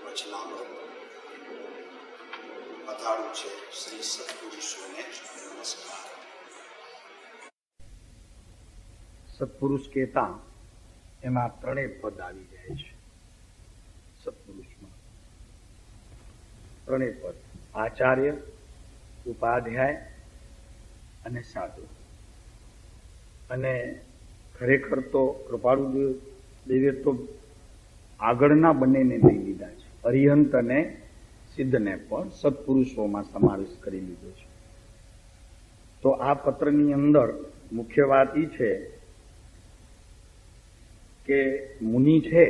વચનામૃત બતાડું છે શ્રી સત્પુરુષોને નમસ્કાર. સત્પુરુષ કહેતા એમાં ત્રણેય પદ આવી જાય છે. સત્પુરુષમાં ત્રણેય પદ: આચાર્ય, ઉપાધ્યાય અને સાધુ. અને ખરેખર તો કૃપાળુ દેવે તો આગળના બંનેને લઈ લીધા છે. અરિહંત અને સિદ્ધને પણ સત્પુરુષોમાં સમાવેશ કરી લીધો છે. તો આ પત્રની અંદર મુખ્ય વાત એ છે કે મુનિ છે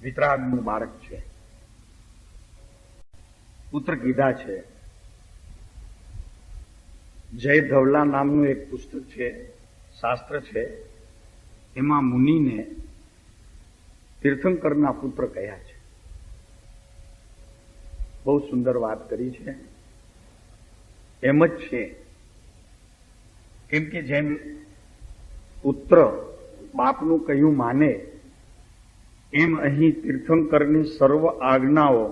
વિતરાગનું બાળક છે. પુત્ર કીધા છે. જય ધવલા નામનું એક પુસ્તક છે, શાસ્ત્ર છે, એમાં મુનિને તીર્થંકરના પુત્ર કહ્યા છે. બહુ સુંદર વાત કરી છે. એમ જ છે, કેમ કે જેમ પુત્ર બાપનું કહ્યું માને, એમ અહીં તીર્થંકરની સર્વ આજ્ઞાઓ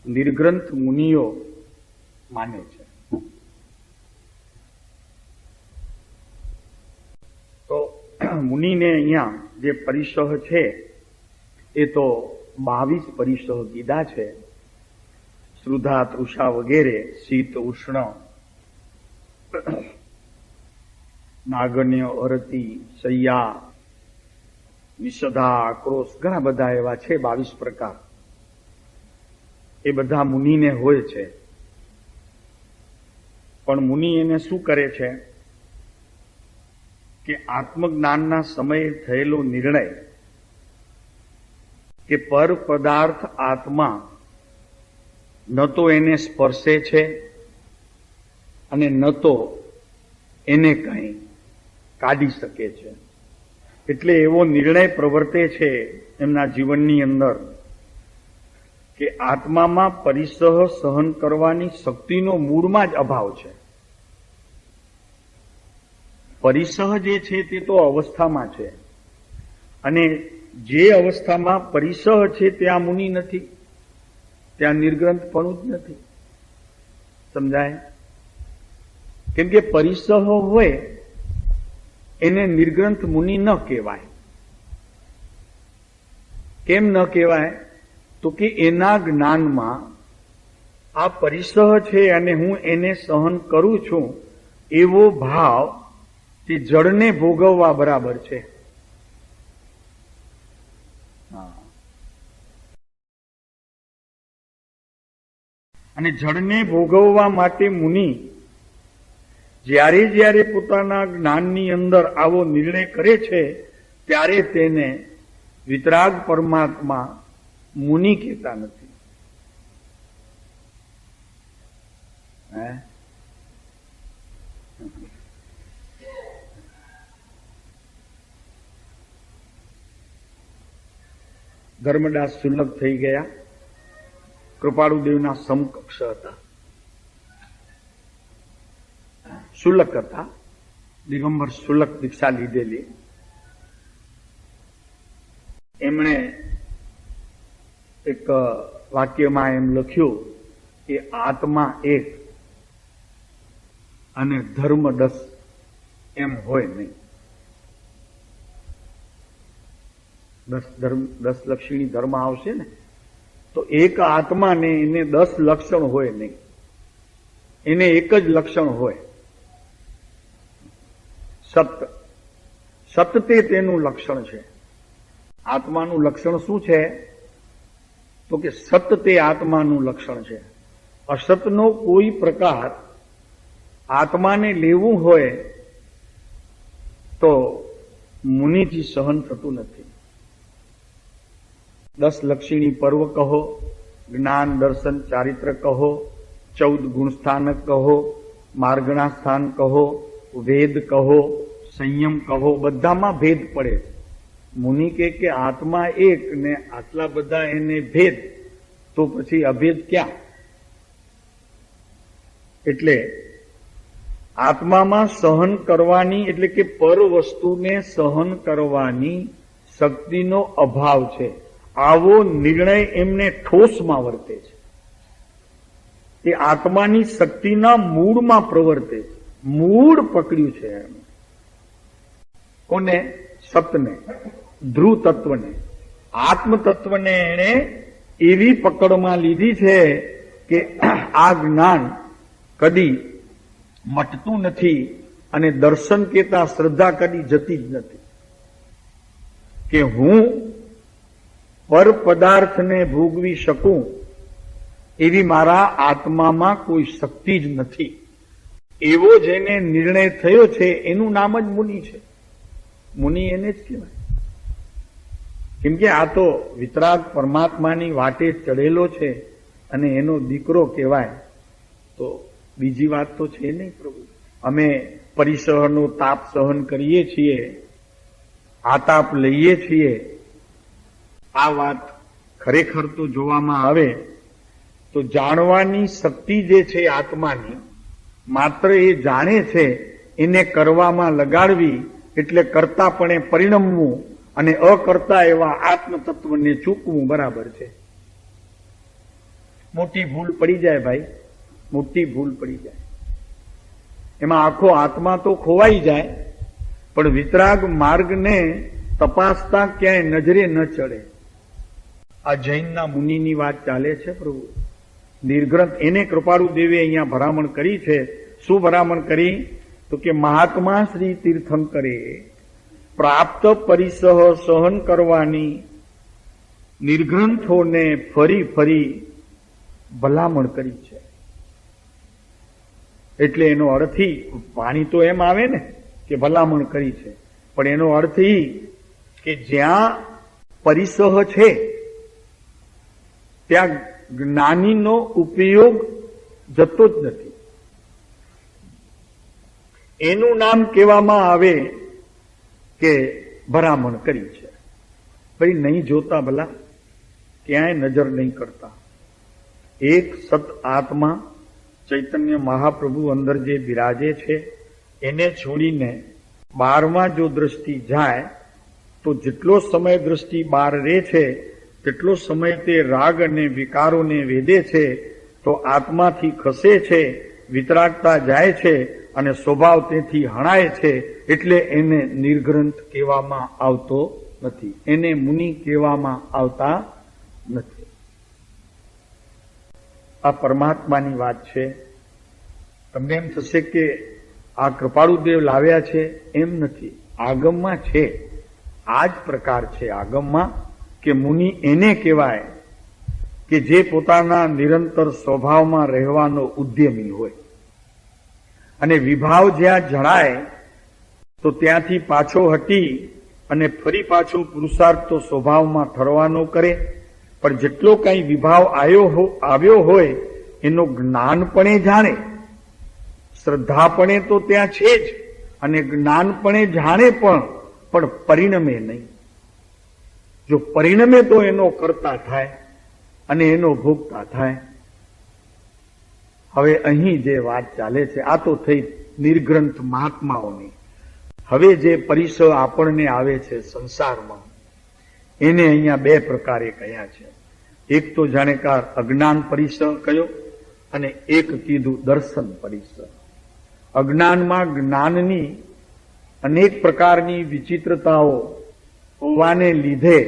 નિર્ગ્રંથ મુનિઓ માને છે. મુનિને અહીંયા જે પરિસહ છે એ તો 22 પરિસહ કીધા છે. શ્રુધા, તૃષા વગેરે, શીત, ઉષ્ણ, નાગન્ય, અરતી, શૈયા, વિષધા, આક્રોશ, ઘણા બધા એવા છે 22 પ્રકાર. એ બધા મુનિને હોય છે. પણ મુનિ એને શું કરે છે કે આત્મજ્ઞાનના સમયે થયેલો નિર્ણય કે પર પદાર્થ આત્મા ન તો એને સ્પર્શે છે અને ન તો એને કંઈ કાઢી શકે છે. એટલે એવો નિર્ણય પ્રવર્તે છે એમના જીવનની અંદર કે આત્મામાં પરિસહ સહન કરવાની શક્તિનો મૂળમાં જ અભાવ છે. પરિસહ જે છે તે તો અવસ્થામાં છે, અને જે અવસ્થામાં પરિસહ છે ત્યાં મુનિ નથી, ત્યાં નિર્ગ્રંથપણું જ નથી. સમજાય? કેમ કે પરિસહ હોય એને નિર્ગ્રંથ મુનિ ન કહેવાય. કેમ ન કહેવાય? તો કે એના જ્ઞાનમાં આ પરિસહ છે અને હું એને સહન કરું છું એવો ભાવ તે જળને ભોગવવા બરાબર છે. અને જળને ભોગવવા માટે મુનિ જ્યારે જ્યારે પોતાના જ્ઞાનની અંદર આવો નિર્ણય કરે છે ત્યારે તેને વિતરાગ પરમાત્મા મુનિ કહેતા નથી. ધર્મદાસ શુલ્લક થઈ ગયા, કૃપાળુદેવના સમકક્ષ હતા. શુલ્લક હતા, દિગંબર શુલ્લક દીક્ષા લીધેલી. એમણે એક વાક્યમાં એમ લખ્યું કે આત્મા એક અને ધર્મ 10 એમ હોય નહીં. 10 લક્ષણી ધર્મ આવશે ને, તો એક આત્માને એને 10 લક્ષણ હોય નહીં, એને એક જ લક્ષણ હોય, સત તે તેનું લક્ષણ છે. આત્માનું લક્ષણ શું છે? તો કે સત તે આત્માનું લક્ષણ છે. અસતનો કોઈ પ્રકાર આત્માને લેવું હોય તો મુનિથી સહન થતું નથી. 10 લક્ષણી પર્વ કહો, જ્ઞાન દર્શન ચારિત્ર કહો, 14 ગુણસ્થાનક કહો, માર્ગના સ્થાન કહો, વેદ કહો, સંયમ કહો, બધામાં ભેદ પડે છે. મુનિ કે આત્મા એક ને આટલા બધા એને ભેદ, તો પછી અભેદ ક્યાં? એટલે આત્મામાં સહન કરવાની એટલે કે પર વસ્તુને સહન કરવાની શક્તિનો અભાવ છે. આવો નિર્ણય એમને ઠોસમાં વર્તે છે. એ આત્માની શક્તિના મૂળમાં પ્રવર્તે છે. મૂળ પકડ્યું છે એમ. કોને? સતને, ધ્રુવ તત્વને, આત્મ તત્વને એને એવી પકડમાં લીધી છે કે આ જ્ઞાન કદી મટતું નથી અને દર્શન કેતા શ્રદ્ધા કદી જતી જ નથી કે હું પર પદાર્થને ભોગવી શકું એવી મારા આત્મામાં કોઈ શક્તિ જ નથી. એવો જેને નિર્ણય થયો છે એનું નામ જ મુનિ છે. મુનિ એને જ કહેવાય. કેમ કે આ તો વિતરાગ પરમાત્માની વાટે ચડેલો છે અને એનો દીકરો કહેવાય. તો બીજી વાત તો છે નહીં પ્રભુ. અમે પરિસહનો તાપ સહન કરીએ છીએ, આતાપ લઈએ છીએ. આ વાત ખરેખર તો જોવામાં આવે તો જાણવાની શક્તિ જે છે આત્માની, માત્ર એ જાણે છે એને કરવામાં લગાડવી એટલે કરતાપણે પરિણમવું અને અકર્તા એવા આત્મ તત્વને ચૂકવું બરાબર છે. મોટી ભૂલ પડી જાય ભાઈ, મોટી ભૂલ પડી જાય. એમાં આખો આત્મા તો ખોવાઈ જાય, પણ વિતરાગ માર્ગને તપાસતા ક્યાંય નજરે ન ચડે. આ જૈનના મુનિની વાત ચાલે છે પ્રભુ. નિર્ગ્રંથ એને કૃપાળુ દેવે અહીંયા ભલામણ કરી છે. શું ભલામણ કરી? તો કે મહાત્મા શ્રી તીર્થંકરે પ્રાપ્ત પરિસહ સહન કરવાની નિર્ગ્રંથોને ફરી ફરી ભલામણ કરી છે. એટલે એનો અર્થ વાણી તો એમ આવે ને કે ભલામણ કરી છે, પણ એનો અર્થ કે જ્યાં પરિસહ છે ત્યાં જ્ઞાનીનો ઉપયોગ જતો જ નથી. એનું નામ કહેવામાં આવે કે ભલામણ કરી છે. ભાઈ નહીં જોતા ભલા, ક્યાંય નજર નહીં કરતા. એક સત આત્મા ચૈતન્ય મહાપ્રભુ અંદર જે બિરાજે છે એને છોડીને બહારમાં જો દ્રષ્ટિ જાય તો જેટલો સમય દ્રષ્ટિ બહાર રહે છે તેટલો સમય તે રાગ અને વિકારોને વેદે છે, તો આત્માથી ખસે છે, વિતરાગતા જાય છે અને સ્વભાવ તેથી હણાય છે. એટલે એને નિર્ગ્રંથ કહેવામાં આવતો નથી, એને મુનિ કહેવામાં આવતા નથી. આ પરમાત્માની વાત છે. તમને એમ થશે કે આ કૃપાળુદેવ લાવ્યા છે, એમ નથી. આગમમાં છે, આ જ પ્રકાર છે આગમમાં કે મુનિ એને કહેવાય કે જે પોતાના નિરંતર સ્વભાવમાં રહેવાનો ઉદ્યમી હોય અને વિભાવ જ્યાં જણાય તો ત્યાંથી પાછો હટી અને ફરી પાછો પુરુષાર્થ તો સ્વભાવમાં ઠરવાનો કરે. પણ જેટલો કઈ વિભાવ આવ્યો હોય એનો જ્ઞાનપણે જાણે, શ્રદ્ધાપણે તો ત્યાં છે જ અને જ્ઞાનપણે જાણે પણ પરિણમે નહીં. જો પરિણમે તો એનો કરતા થાય અને એનો ભોગતા થાય. હવે અહીં જે વાત ચાલે છે આ તો થઈ નિર્ગ્રંથ મહાત્માઓની. હવે જે પરિસર આપણને આવે છે સંસારમાં એને અહીંયા બે પ્રકારે કહ્યા છે. એક તો જાણેકાર અજ્ઞાન પરિસર કયો અને એક કીધું દર્શન પરિસર. અજ્ઞાનમાં જ્ઞાનની અનેક પ્રકારની વિચિત્રતાઓ હોવાને લીધે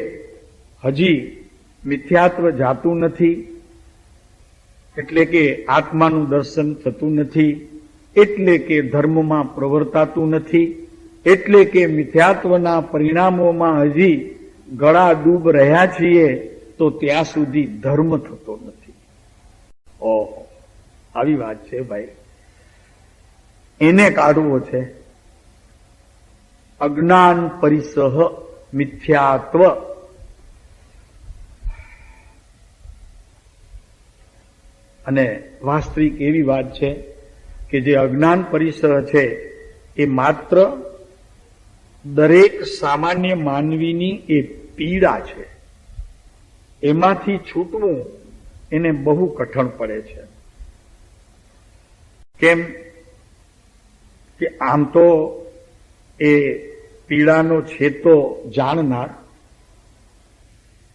હજી મિથ્યાત્વ જાતું નથી, એટલે કે આત્માનું દર્શન થતું નથી, એટલે કે ધર્મમાં પ્રવર્તાતું નથી, એટલે કે મિથ્યાત્વના પરિણામોમાં હજી ગળા ડૂબ રહ્યા છીએ, તો ત્યાં સુધી ધર્મ થતો નથી. ઓહો, આવી વાત છે ભાઈ. એને કાઢવો છે. અજ્ઞાન પરિસહ મિથ્યાત્વ. અને વાસ્તવિક એવી વાત છે કે જે અજ્ઞાન પરિસહ છે એ માત્ર દરેક સામાન્ય માનવીની એ પીડા છે. એમાંથી છૂટવું એને બહુ કઠણ પડે છે. કેમ કે આમ તો એ પીડાનો છે તો જાણનાર,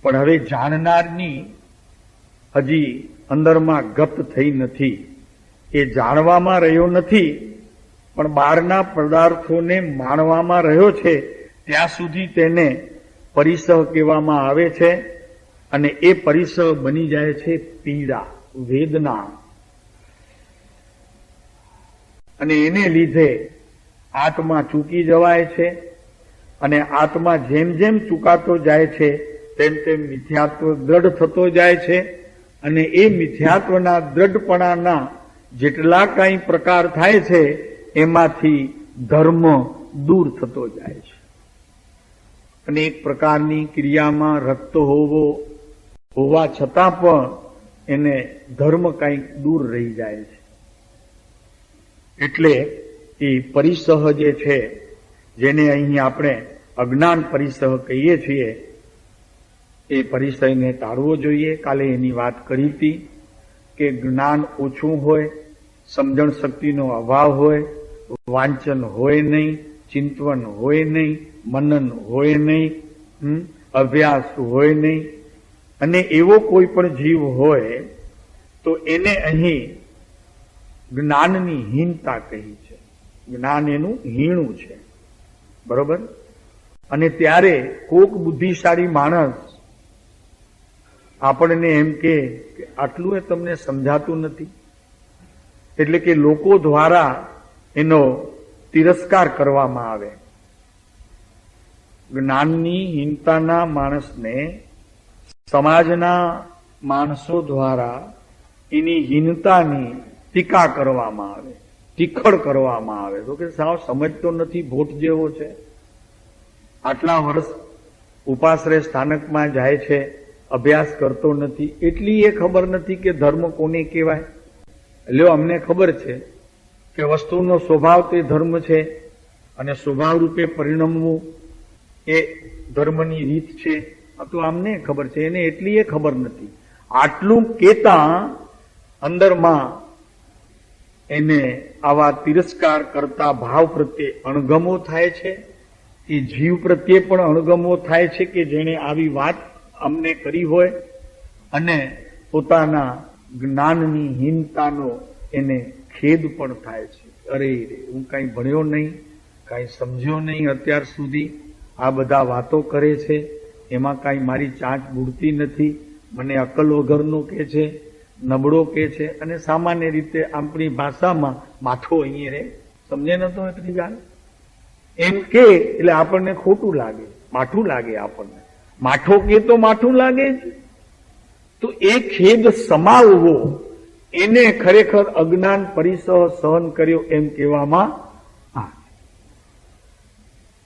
પણ હવે જાણનારની હજી અંદરમાં ગપ્ત થઈ નથી. એ જાણવામાં રહ્યો નથી, પણ બહારના પદાર્થોને માણવામાં રહ્યો છે. ત્યાં સુધી તેને પરિસહ કહેવામાં આવે છે, અને એ પરિસહ બની જાય છે પીડા, વેદના. અને એને લીધે આત્મા ચૂકી જવાય છે, અને આત્મા જેમ જેમ ચૂકાતો જાય છે તેમ તેમ મિથ્યાત્વ દ્રઢ થતો જાય છે, અને એ મિથ્યાત્વના દ્રઢપણાના જેટલા કાંઈ પ્રકાર થાય છે એમાંથી ધર્મ દૂર થતો જાય છે, અને એક પ્રકારની ક્રિયામાં રક્ત હોવા છતાં પણ એને ધર્મ કાંઈક દૂર રહી જાય છે. એટલે એ પરિસહ જે છે, જેને અહીં આપણે અજ્ઞાન પરિસહ કહીએ છીએ, એ પરિસહને ટાળવો જોઈએ. કાલે એની વાત કરી હતી કે જ્ઞાન ઓછું હોય, સમજણ શક્તિનો અભાવ હોય, વાંચન હોય નહીં, ચિંતવન હોય નહીં, મનન હોય નહીં, અભ્યાસ હોય નહીં, અને એવો કોઈ પણ જીવ હોય તો એને અહીં જ્ઞાનની હીનતા કહી છે. જ્ઞાન એનું હીણું છે, બરોબર. અને ત્યારે કોક બુદ્ધિશાળી માણસ આપણને એમ કે આટલું એ તમને સમજાતું નથી, એટલે કે લોકો દ્વારા એનો તિરસ્કાર કરવામાં આવે. જ્ઞાનની હીનતાના માણસને સમાજના માણસો દ્વારા એની હીનતાની ટીકા કરવામાં આવે, ટીખળ કરવામાં આવે. તો કે સાવ સમજતો નથી, ભોટ જેવો છે, આટલા વર્ષ ઉપાશ્રય સ્થાનકમાં જાય છે, અભ્યાસ કરતો નથી, એટલી એ ખબર નથી કે ધર્મ કોને કહેવાય. લ્યો, અમને ખબર છે કે વસ્તુનો સ્વભાવ તે ધર્મ છે, અને સ્વભાવ રૂપે પરિણમવું એ ધર્મની રીત છે. તો અમને ખબર છે, એને એટલી એ ખબર નથી. આટલું કેતા અંદરમાં એને આવા તિરસ્કાર કરતા ભાવ પ્રત્યે અણગમો થાય છે. એ જીવ પ્રત્યે પણ અણગમો થાય છે કે જેણે આવી વાત અમને કરી હોય, અને પોતાના જ્ઞાનની હીનતાનો એને ખેદ પણ થાય છે. અરે રે, હું કાંઈ ભણ્યો નહીં, કાંઈ સમજ્યો નહીં અત્યાર સુધી, આ બધા વાતો કરે છે, એમાં કાંઈ મારી ચાંચ બુડતી નથી, મને અકલ વગરનો કે છે, નબળો કે છે, અને સામાન્ય રીતે આપણી ભાષામાં માથો અહીંયા રે, સમજે નતો એટલી ગાલ એમ કે, એટલે આપણને ખોટું લાગે, માઠું લાગે. આપણને માઠો કે તો માઠું લાગે જ. તો એ ખેદ સમાવવો એને ખરેખર અજ્ઞાન પરિસહ સહન કર્યો એમ કહેવામાં આવે.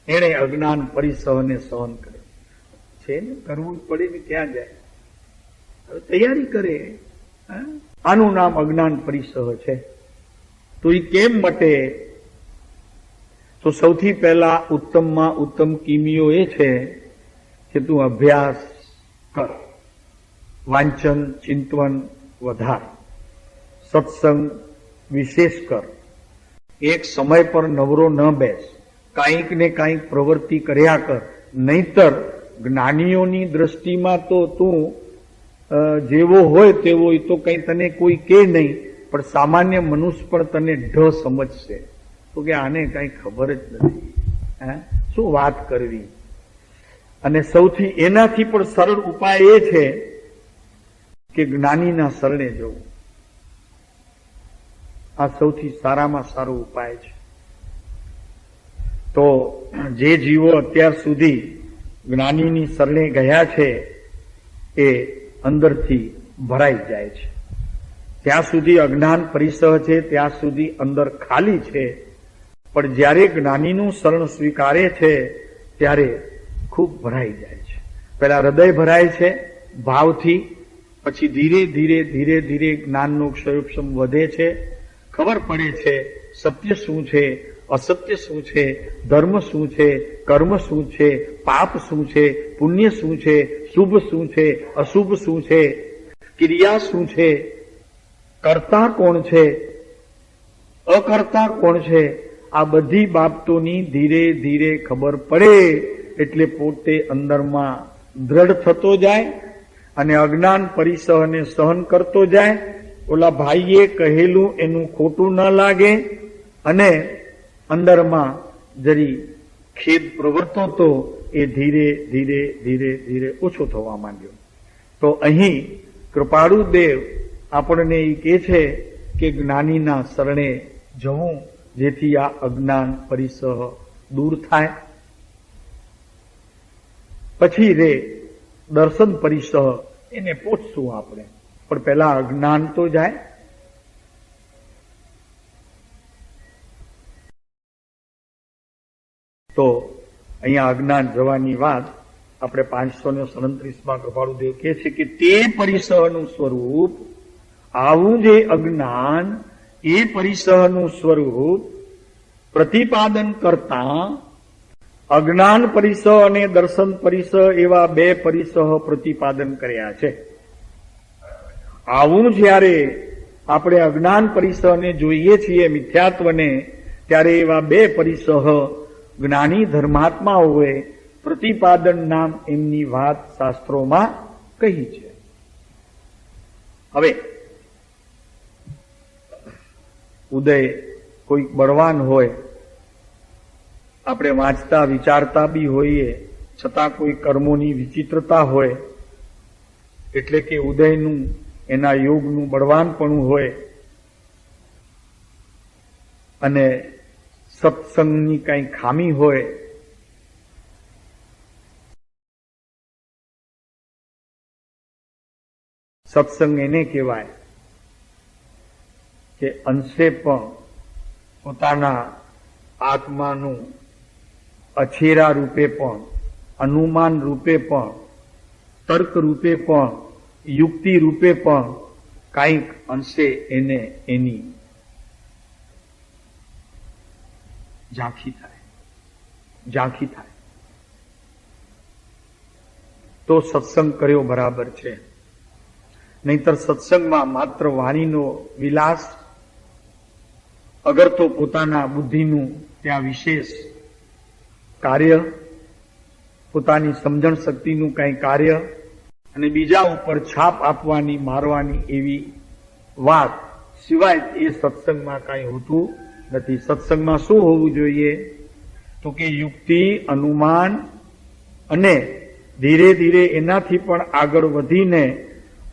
એને અજ્ઞાન પરિસહને સહન કર્યો છે ને, કરવું જ પડે ને, ક્યાં જાય, હવે તૈયારી કરે. આનું નામ અજ્ઞાન પરિસહ છે. તો એ કેમ મટે? તો સૌથી પહેલા ઉત્તમમાં ઉત્તમ કિમીઓ એ છે કે તું અભ્યાસ કર, વાંચન ચિંતવન વધાર, સત્સંગ વિશેષ કર, એક સમય પર નવરો ન બેસ, કાંઈક ને કાંઈક પ્રવૃત્તિ કર્યા કર. નહીતર જ્ઞાનીઓની દ્રષ્ટિમાં તો તું જેવો હોય તેવો, એ તો કંઈ તને કોઈ કે નહીં, પણ સામાન્ય મનુષ્ય પણ તને ઢ સમજશે. તો કે આને કાંઈ ખબર જ નથી, શું વાત કરવી. અને સૌથી એનાથી પણ સરળ ઉપાય એ છે કે જ્ઞાનીના શરણે જવું. આ સૌથી સારામાં સારો ઉપાય છે. તો જે જીવો અત્યાર સુધી જ્ઞાનીની શરણે ગયા છે એ અંદરથી ભરાઈ જાય છે. ત્યાં સુધી અજ્ઞાન પરિસહ છે, ત્યાં સુધી અંદર ખાલી છે. પણ જ્યારે જ્ઞાનીનું શરણ સ્વીકારે છે ત્યારે ખૂબ ભરાઈ જાય છે. પહેલા હૃદય ભરાય છે ભાવથી, પછી ધીરે ધીરે ધીરે ધીરે જ્ઞાનનો ક્ષયોક્ષમ વધે છે, ખબર પડે છે સત્ય શું છે, અસત્ય શું છે, ધર્મ શું છે, કર્મ શું છે, પાપ શું છે, પુણ્ય શું છે, શુભ શું છે, અશુભ શું છે, ક્રિયા શું છે, કર્તા કોણ છે, અકર્તા કોણ છે, આ બધી બાબતોની ધીરે ધીરે ખબર પડે એટલે પોતે અંદરમાં દ્રઢ થતો જાય અને અજ્ઞાન પરિસહને સહન કરતો જાય. ઓલા ભાઈએ કહેલું એનું ખોટું ન લાગે અને અંદરમાં જરી ખેદ પ્રવર્તો તો એ ધીરે ધીરે ધીરે ધીરે ઓછો થવા માંડ્યો. તો અહીં કૃપાળુ દેવ આપણને એ કહે છે કે જ્ઞાનીના શરણે જવું જેથી આ અજ્ઞાન પરિસહ દૂર થાય. પછી રે દર્શન પરિસહ એને પૂછશું આપણે, પણ પહેલા અજ્ઞાન તો જાય. તો અહીંયા અજ્ઞાન જવાની વાત આપણે 537 કૃપાળુદેવ કહે છે કે તે પરિસહનું સ્વરૂપ, આવું જે અજ્ઞાન એ પરિસહનું સ્વરૂપ પ્રતિપાદન કરતા અજ્ઞાન પરિસહ અને દર્શન પરિસહ એવા બે પરિસહ પ્રતિપાદન કર્યા છે. આવું જ્યારે આપણે અજ્ઞાન પરિસહને જોઈએ છીએ મિથ્યાત્વને, ત્યારે એવા બે પરિસહ જ્ઞાની ધર્માત્માઓએ પ્રતિપાદન નામ એમની વાત શાસ્ત્રોમાં કહી છે. હવે ઉદય કોઈ બળવાન હોય, આપણે વાંચતા વિચારતા બી હોઈએ, છતાં કોઈ કર્મોની વિચિત્રતા હોય, એટલે કે ઉદયનું એના યોગનું બળવાનપણું હોય અને સત્સંગની કઈ ખામી હોય, સત્સંગ એને કહેવાય કે અંશે પણ પોતાના આત્માનું અછેરા રૂપે પણ, અનુમાન રૂપે પણ, તર્ક રૂપે પણ, યુક્તિ રૂપે પણ કાંઈક અંશે એને એની ઝાંખી થાય તો સત્સંગ કર્યો બરાબર છે. નહીતર સત્સંગમાં માત્ર વાણીનો વિલાસ, અગર તો પોતાના બુદ્ધિનું ત્યાં વિશેષ કાર્ય, પોતાની સમજણ શક્તિનું કઈ કાર્ય અને બીજા ઉપર છાપ આપવાની, મારવાની એવી વાત સિવાય એ સત્સંગમાં કઈ હોતું નથી. સત્સંગમાં શું હોવું જોઈએ? તો કે યુક્તિ, અનુમાન અને ધીરે ધીરે એનાથી પણ આગળ વધીને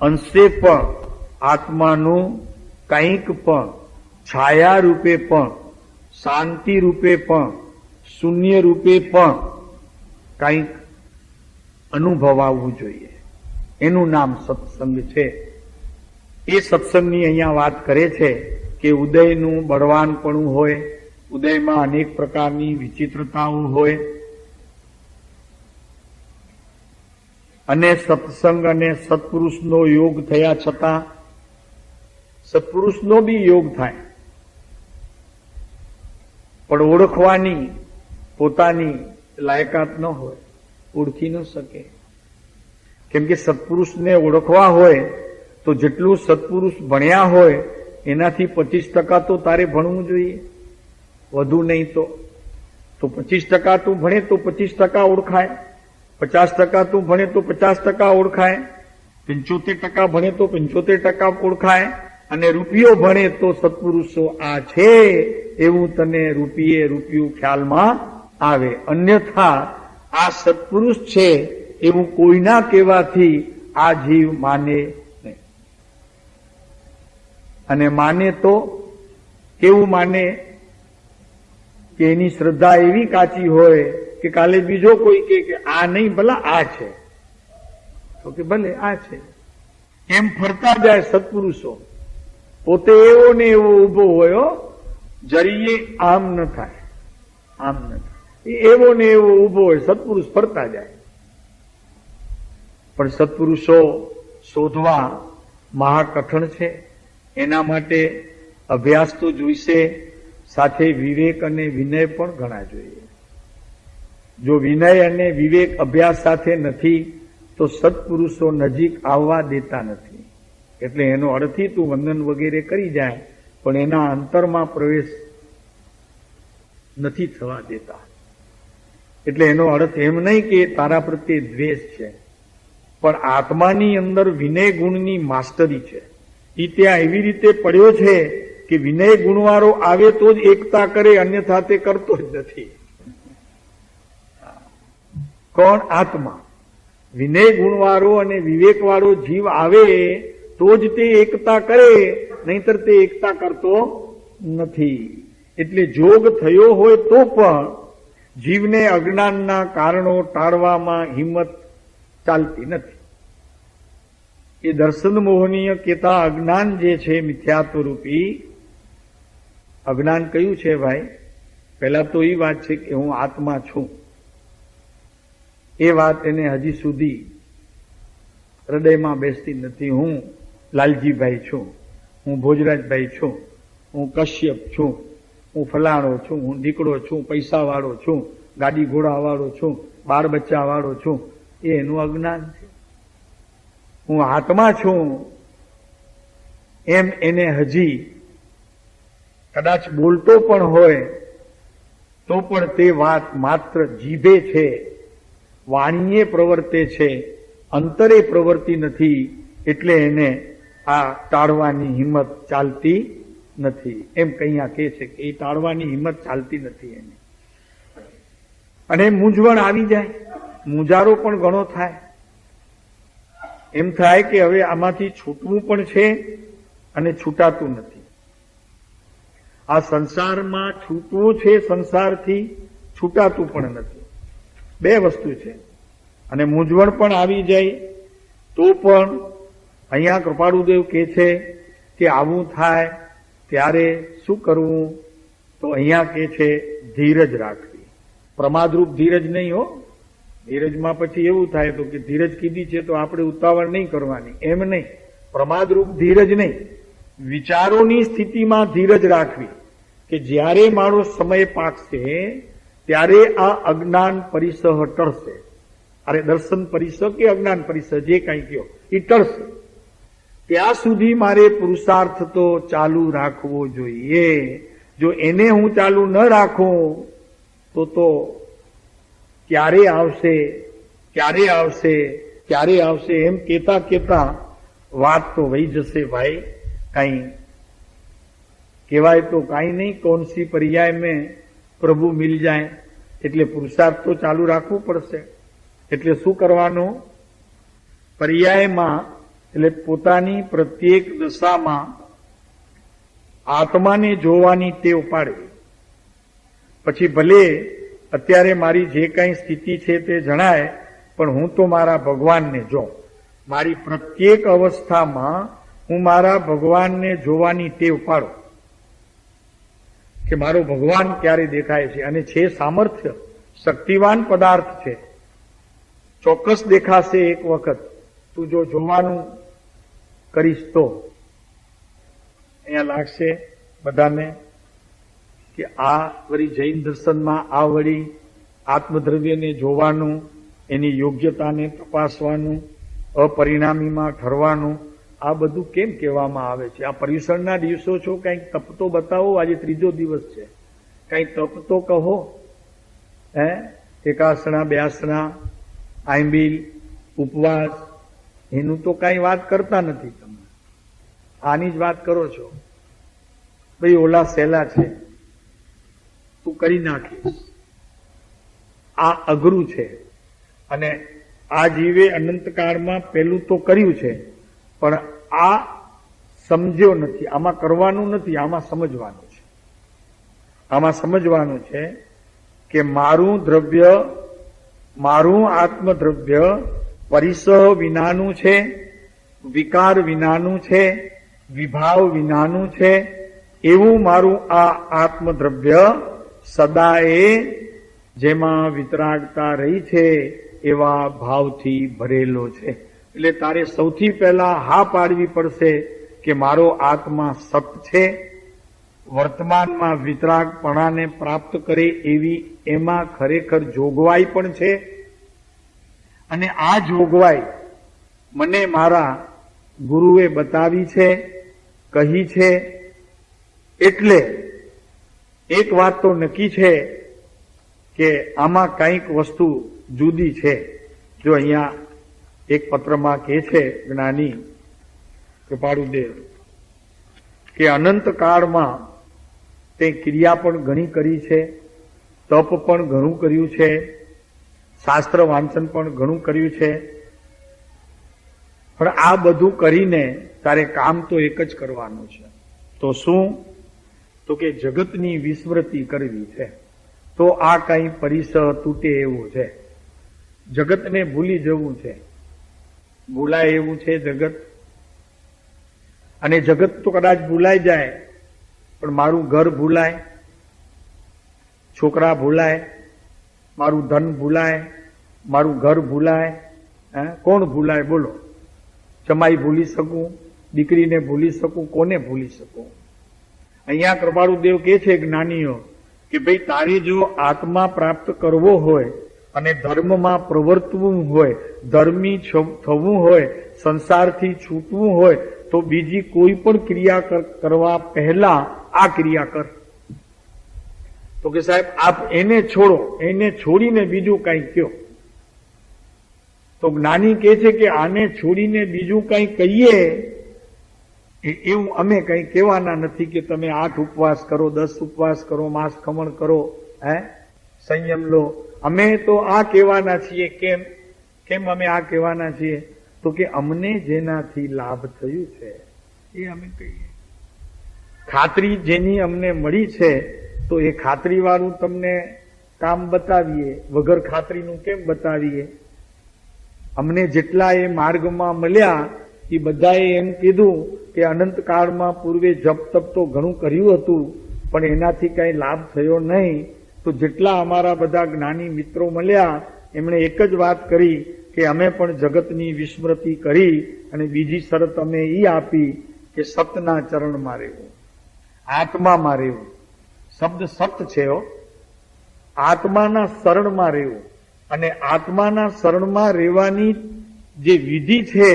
અંશે પણ આત્માનું કંઈક પણ છાયા રૂપે પણ, શાંતિ રૂપે પણ, શૂન્ય રૂપે પણ કંઈક અનુભવાવવું જોઈએ. એનું નામ સત્સંગ છે. એ સત્સંગની અહીંયા વાત કરે છે કે ઉદયનું બળવાનપણું હોય, ઉદયમાં અનેક પ્રકારની વિચિત્રતાઓ હોય અને સત્સંગ અને સત્પુરુષનો યોગ થયા છતાં સત્પુરુષનો બી યોગ થાય પણ ઓળખવાની પોતાની લાયકાત ન હોય, ઓળખી ન શકે. કેમ કે સત્પુરુષને ઓળખવા હોય તો જેટલું સત્પુરુષ ભણ્યા હોય એનાથી 25% તો તારે ભણવું જોઈએ, વધુ નહીં તો 25% તું ભણે તો 25% ઓળખાય, 50% તું ભણે તો 50% ઓળખાય, 75% ભણે તો 75% ઓળખાય, અને રૂપિયો ભણે તો સત્પુરુષો આ છે એવું તને રૂપિયું ખ્યાલમાં આવે. અન્યથા આ સત્પુરુષ છે એવું કોઈના કહેવાથી આ જીવ માને નહીં. અને માને તો કેવું માને કે એની શ્રદ્ધા એવી કાચી હોય કે કાલે બીજો કોઈ કે આ નહીં, ભલા આ છે, તો કે ભલે આ છે, એમ ફરતા જાય સત્પુરુષો. પોતે એવો ને એવો ઉભો હોય, જરીએ આમ ન થાય, આમ ન થાય, એવો ને એવો ઉભો હોય, સત્પુરુષ ફરતા જાય. પણ સત્પુરુષો શોધવા મહાકઠણ છે. એના માટે અભ્યાસ તો જોઈશે, સાથે વિવેક અને વિનય પણ ઘણા જોઈએ. જો વિનય અને વિવેક અભ્યાસ સાથે નથી તો સત્પુરુષો નજીક આવવા દેતા નથી. એટલે એનો અર્થથી તું વંદન વગેરે કરી જાય પણ એના અંતરમાં પ્રવેશ નથી થવા દેતા. એટલે એનો અર્થ એમ નહીં કે તારા પ્રત્યે દ્વેષ છે, પણ આત્માની અંદર વિનય ગુણની માસ્ટરી છે. એ ત્યાં એવી રીતે પડ્યો છે કે વિનય ગુણવાળો આવે તો જ એકતા કરે, અન્યથા તે કરતો જ નથી. કોણ? આત્મા. વિનય ગુણવાળો અને વિવેકવાળો જીવ આવે તો જ તે એકતા કરે, નહીતર તે એકતા કરતો નથી. એટલે જોગ થયો હોય તો પણ જીવને અજ્ઞાનના કારણો ટાળવામાં હિંમત ચાલતી નથી. એ દર્શન મોહનીય કેતા અજ્ઞાન જે છે મિથ્યાત્વ રૂપી અજ્ઞાન કયું છે ભાઈ? પહેલા તો એ વાત છે કે હું આત્મા છું. એ વાત એને હજી સુધી હૃદયમાં બેસતી નથી. હું લાલજીભાઈ છું, હું ભોજરાજભાઈ છું, હું કશ્યપ છું, હું ફલાણો છું, હું દીકડો છું, પૈસા વાળો છું, ગાડી ઘોડા વાળો છું, બાળ બચ્ચા વાળો છું. એ એનું અજ્ઞાન છે. હું આત્મા છું એમ એને હજી કદાચ બોલતો પણ હોય તો પણ તે વાત માત્ર જીભે છે, વાણીએ પ્રવર્તે છે, અંતરે પ્રવર્તી નથી. એટલે એને આ ટાળવાની હિંમત ચાલતી નથી. એમ કઅહીંયા કહે છે કે એ ટાળવાની હિંમત ચાલતી નથી એને. અને મૂંઝવણ આવી જાય, મૂંઝારો પણ ઘણો થાય. એમ થાય કે હવે આમાંથી છૂટવું પણ છે અને છૂટાતું નથી. આ સંસારમાં છૂટવું છે, સંસારથી છૂટાતું પણ નથી. બે વસ્તુ છે. અને મૂંઝવણ પણ આવી જાય તો પણ અહીંયા કૃપાળુદેવ કહે છે કે આવું થાય ત્યારે શું કરવું? તો અહીંયા કહે છે ધીરજ રાખવી. પ્રમાદરૂપ ધીરજ નહીં હો. ધીરજમાં પછી એવું થાય તો કે ધીરજ કીધી છે તો આપણે ઉતાવળ નહીં કરવાની, એમ નહીં. પ્રમાદરૂપ ધીરજ નહીં, વિચારોની સ્થિતિમાં ધીરજ રાખવી કે જ્યારે મારો સમય પાકશે ત્યારે આ અજ્ઞાન પરિસહ ટળશે. અરે દર્શન પરિસહ કે અજ્ઞાન પરિસહ જે કંઈ કહો એ ટળશે. ત્યાં સુધી મારે પુરુષાર્થ તો ચાલુ રાખવો જોઈએ. જો એને હું ચાલુ ન રાખું તો ક્યારે આવશે, ક્યારે આવશે, ક્યારે આવશે એમ કેતા કેતા વાત તો વહી જશે ભાઈ. કઈ કહેવાય તો કાંઈ નહીં, કौन सी पर्याय में પ્રભુ મિલ જાય. એટલે પુરુષાર્થ તો ચાલુ રાખવું પડશે. એટલે શું કરવાનું? પર્યાયમાં એટલે પોતાની પ્રત્યેક દશામાં આત્માને જોવાની ટેવ પાડવી. પછી ભલે અત્યારે મારી જે કઈ સ્થિતિ છે તે જણાય, પણ હું તો મારા ભગવાનને જોઉં. મારી પ્રત્યેક અવસ્થામાં હું મારા ભગવાનને જોવાની ટેવ પાડું કે મારો ભગવાન ક્યારે દેખાય છે. અને છે સામર્થ્ય, શક્તિવાન પદાર્થ છે, ચોક્કસ દેખાશે એક વખત. તું જો જોવાનું કરીશ તો અહીંયા લાગશે બધાને કે આ વળી જૈન દર્શનમાં આ વળી આત્મદ્રવ્યને જોવાનું, એની યોગ્યતાને તપાસવાનું, અપરિણામીમાં ઠરવાનું, આ બધું કેમ કહેવામાં આવે છે? આ પર્યુષણના દિવસો છો, કંઈક તપ તો બતાવો. આજે ત્રીજો દિવસ છે, કંઈક તપ તો કહો. એકાસણા, બ્યાસણા, આંબીલ, ઉપવાસ, એનું તો કાંઈ વાત કરતા નથી. તમે આની જ વાત કરો છો. ભાઈ ઓલા સહેલા છે, તું કરી નાખીશ. આ અઘરું છે. અને આ જીવે અનંતકાળમાં પેલું તો કર્યું છે, પણ આ સમજ્યો નથી. આમાં કરવાનું નથી, આમાં સમજવાનું છે. આમાં સમજવાનું છે કે મારું દ્રવ્ય, મારું આત્મદ્રવ્ય પરિસહ વિનાનું છે, વિકાર વિનાનું છે, વિભાવ વિનાનું છે. એવું મારું આ આત્મદ્રવ્ય સદાએ જેમાં વિતરાગતા રહી છે એવા ભાવથી ભરેલો છે. એટલે તારે સૌથી પહેલા હા પાડવી પડશે કે મારો આત્મા સત છે, વર્તમાનમાં વિતરાગપણાને પ્રાપ્ત કરે એવી એમાં ખરેખર જોગવાઈ પણ છે. અને આ જોગવાઈ મને મારા ગુરુએ બતાવી છે, કહી છે. એટલે એક વાત તો નક્કી છે કે આમાં કંઈક વસ્તુ જુદી છે. જો અહીંયા એક પત્રમાં કહે છે જ્ઞાની કૃપાળુદેવ કે અનંત કાળમાં તે ક્રિયા પણ ઘણી કરી છે, તપ પણ ઘણું કર્યું છે, શાસ્ત્ર વાંચન પણ ઘણું કર્યું છે, પણ આ બધું કરીને તારે કામ તો એક જ કરવાનું છે. તો શું? તો કે જગતની વિસ્મૃતિ કરવી છે. તો આ કઈ પરિસર તૂટે એવું છે, જગતને ભૂલી જવું છે. ભૂલાય એવું છે જગત, અને જગત તો કદાચ ભૂલાઈ જાય, પણ મારું ઘર ભૂલાય, છોકરા ભૂલાય, મારું ધન ભૂલાય, મારું ઘર ભૂલાય, કોણ ભૂલાય બોલો? જમાઈ ભૂલી શકું, દીકરીને ભૂલી શકું, કોને ભૂલી શકું? અહીંયા કૃપાળુદેવ કહે છે જ્ઞાનીઓ કે ભાઈ તારે જો આત્મા પ્રાપ્ત કરવો હોય અને ધર્મમાં પ્રવર્તવું હોય, ધર્મી થવું હોય, સંસારથી છૂટવું હોય, તો બીજી કોઈ પણ ક્રિયા કરવા પહેલા આ ક્રિયા કર. તો કે સાહેબ આપ એને છોડો, એને છોડીને બીજું કઈ કયો. તો જ્ઞાની કહે છે કે આને છોડીને બીજું કઈ કહીએ એવું અમે કઈ કહેવાના નથી કે તમે 8 ઉપવાસ કરો, 10 ઉપવાસ કરો, માસ ખમણ કરો, સંયમ લો. અમે તો આ કહેવાના છીએ. કેમ અમે આ કહેવાના છીએ? તો કે અમને જેનાથી લાભ થયું છે એ અમે કહીએ. ખાતરી જેની અમને મળી છે તો એ ખાતરી વાળું તમને કામ બતાવીએ, વગર ખાતરીનું કેમ બતાવીએ? અમને જેટલા એ માર્ગમાં મળ્યા એ બધાએ એમ કીધું કે અનંત કાળમાં પૂર્વે જપ તપ તો ઘણું કર્યું હતું, પણ એનાથી કઈ લાભ થયો નહીં. તો જેટલા અમારા બધા જ્ઞાની મિત્રો મળ્યા એમણે એક જ વાત કરી કે અમે પણ જગતની વિસ્મૃતિ કરી, અને બીજી શરત અમે એ આપી કે સતના ચરણમાં રહેવું, આત્મામાં રહેવું. શબ્દ સત છે, આત્માના શરણમાં રહેવું. અને આત્માના શરણમાં રહેવાની જે વિધિ છે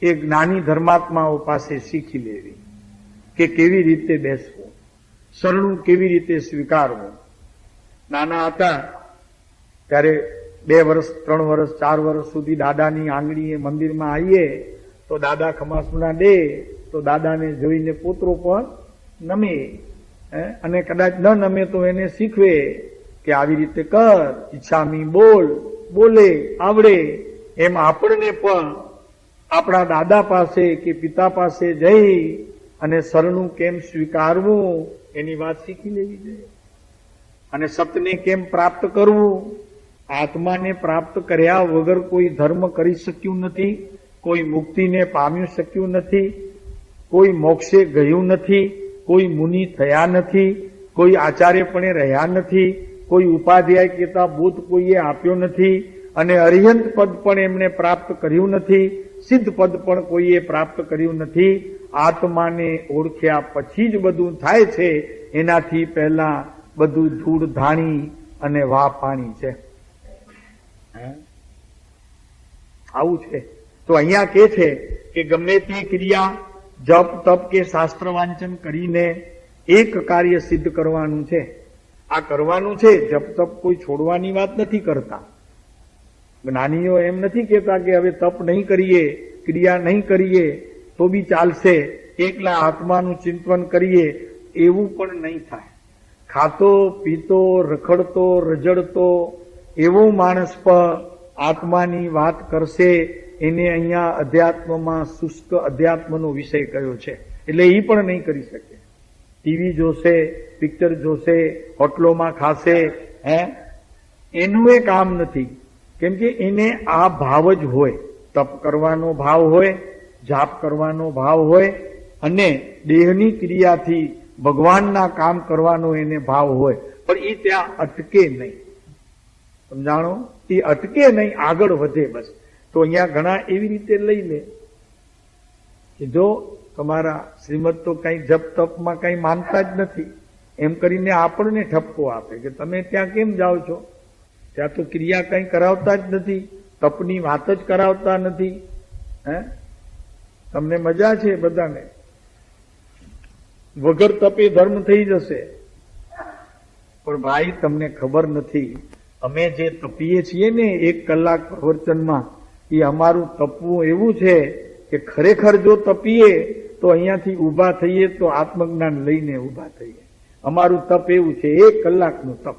એ જ્ઞાની ધર્માત્માઓ પાસે શીખી લેવી કે કેવી રીતે બેસવું, શરણું કેવી રીતે સ્વીકારવું. નાના હતા ત્યારે 2 વર્ષ 3 વર્ષ 4 વર્ષ સુધી દાદાની આંગળીએ મંદિરમાં આવીએ તો દાદા ખમાસુના દે તો દાદાને જોઈને પોતરો પણ નમે, અને કદાચ ન નમે તો એને શીખવે કે આવી રીતે કર, ઈચ્છામી બોલે આવડે. એમ આપણને પણ આપણા દાદા પાસે કે પિતા પાસે જઈ અને શરણું કેમ સ્વીકારવું એની વાત શીખી લેવી જોઈએ. અને સતને કેમ પ્રાપ્ત કરવું? આત્માને પ્રાપ્ત કર્યા વગર કોઈ ધર્મ કરી શક્યું નથી, કોઈ મુક્તિને પામ્યું શક્યું નથી, કોઈ મોક્ષે ગયું નથી, કોઈ મુનિ થયા નથી, કોઈ આચાર્યપણે રહ્યા નથી, કોઈ ઉપાધ્યાય કહેતા બોધ કોઈએ આપ્યો નથી, અને અરિહંત પદ પણ એમણે પ્રાપ્ત કર્યું નથી, સિદ્ધ પદ પણ કોઈએ પ્રાપ્ત કર્યું નથી. આત્માને ઓળખ્યા પછી જ બધું થાય છે, એનાથી પહેલા બધું ધૂળ ધાણી અને વા પાણી છે. આવું છે. તો અહીંયા કે છે કે ગમે તે ક્રિયા જપ તપ કે શાસ્ત્ર વાંચન કરીને એક કાર્ય સિદ્ધ કરવાનું છે. આ કરવાનું છે. જપ તપ કોઈ છોડવાની વાત નથી કરતા. જ્ઞાનીઓ એમ નથી કહેતા કે હવે તપ નહીં કરીએ, ક્રિયા નહીં કરીએ તો બી ચાલશે, એકલા આત્માનું ચિંતન કરીએ એવું પણ નહીં થાય. ખાતો પીતો રખડતો રજડતો એવો માણસ પણ આત્માની વાત કરશે. એને અહીંયા અધ્યાત્મમાં શુષ્ક અધ્યાત્મનો વિષય કયો છે, એટલે એ પણ નહીં કરી શકે. ટીવી જોશે, પિક્ચર જોશે, હોટલોમાં ખાશે, એનું એ કામ નથી. કેમ કે એને આ ભાવ જ હોય, તપ કરવાનો ભાવ હોય, જાપ કરવાનો ભાવ હોય, અને દેહની ક્રિયાથી ભગવાનના કામ કરવાનો એને ભાવ હોય, પણ એ ત્યાં અટકે નહીં. સમજાણો? એ અટકે નહીં, આગળ વધે બસ. તો અહીંયા ઘણા એવી રીતે લઈ લે કે જો તમારા શ્રીમદ તો કઈ જપ તપમાં કઈ માનતા જ નથી, એમ કરીને આપણને ઠપકો આપે કે તમે ત્યાં કેમ જાઓ છો, ત્યાં તો ક્રિયા કઈ કરાવતા જ નથી, તપની વાત જ કરાવતા નથી. હે, તમને મજા છે બધાને, વગર તપે ધર્મ થઈ જશે. પણ ભાઈ તમને ખબર નથી, અમે જે તપીએ છીએ ને 1 કલાક પ્રવચનમાં, એ અમારું તપવું એવું છે કે ખરેખર જો તપીએ તો અહીંયાથી ઊભા થઈએ તો આત્મજ્ઞાન લઈને ઊભા થઈએ. અમારું તપ એવું છે, 1 કલાકનું તપ.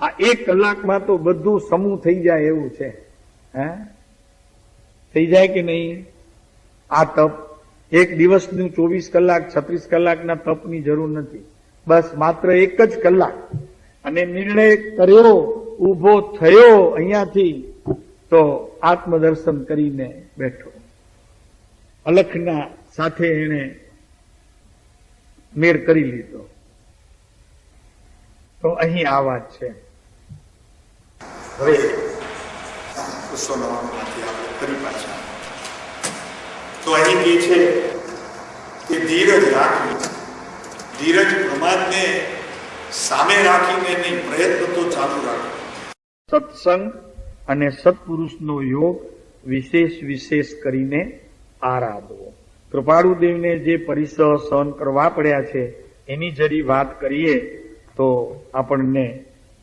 આ 1 કલાકમાં તો બધું સમૂહ થઈ જાય એવું છે. હે, થઈ જાય કે નહીં? આ તપ 1 દિવસનું 24 કલાક 36 કલાકના તપની જરૂર નથી. બસ માત્ર 1 જ કલાક, અને નિર્ણય કર્યો, ઊભો થયો અહીંયાથી, તો આત્મદર્શન કરીને બેઠો. અલખના સાથે એને મેળ કરી લીધો. તો અહીં આ વાત છે. હવે ફરી પાછા તો અહીં કે છે કે ધીરજ રાખવી, ધીરજ પ્રમાદને સામે રાખીને નહીં, પ્રયત્ન તો ચાલુ રાખવો. સત્સંગ અને સત્પુરુષનો યોગ વિશેષ કરીને આરાધવો. કૃપાળુદેવને જે પરિસર સહન કરવા પડ્યા છે એની જરી વાત કરીએ તો આપણને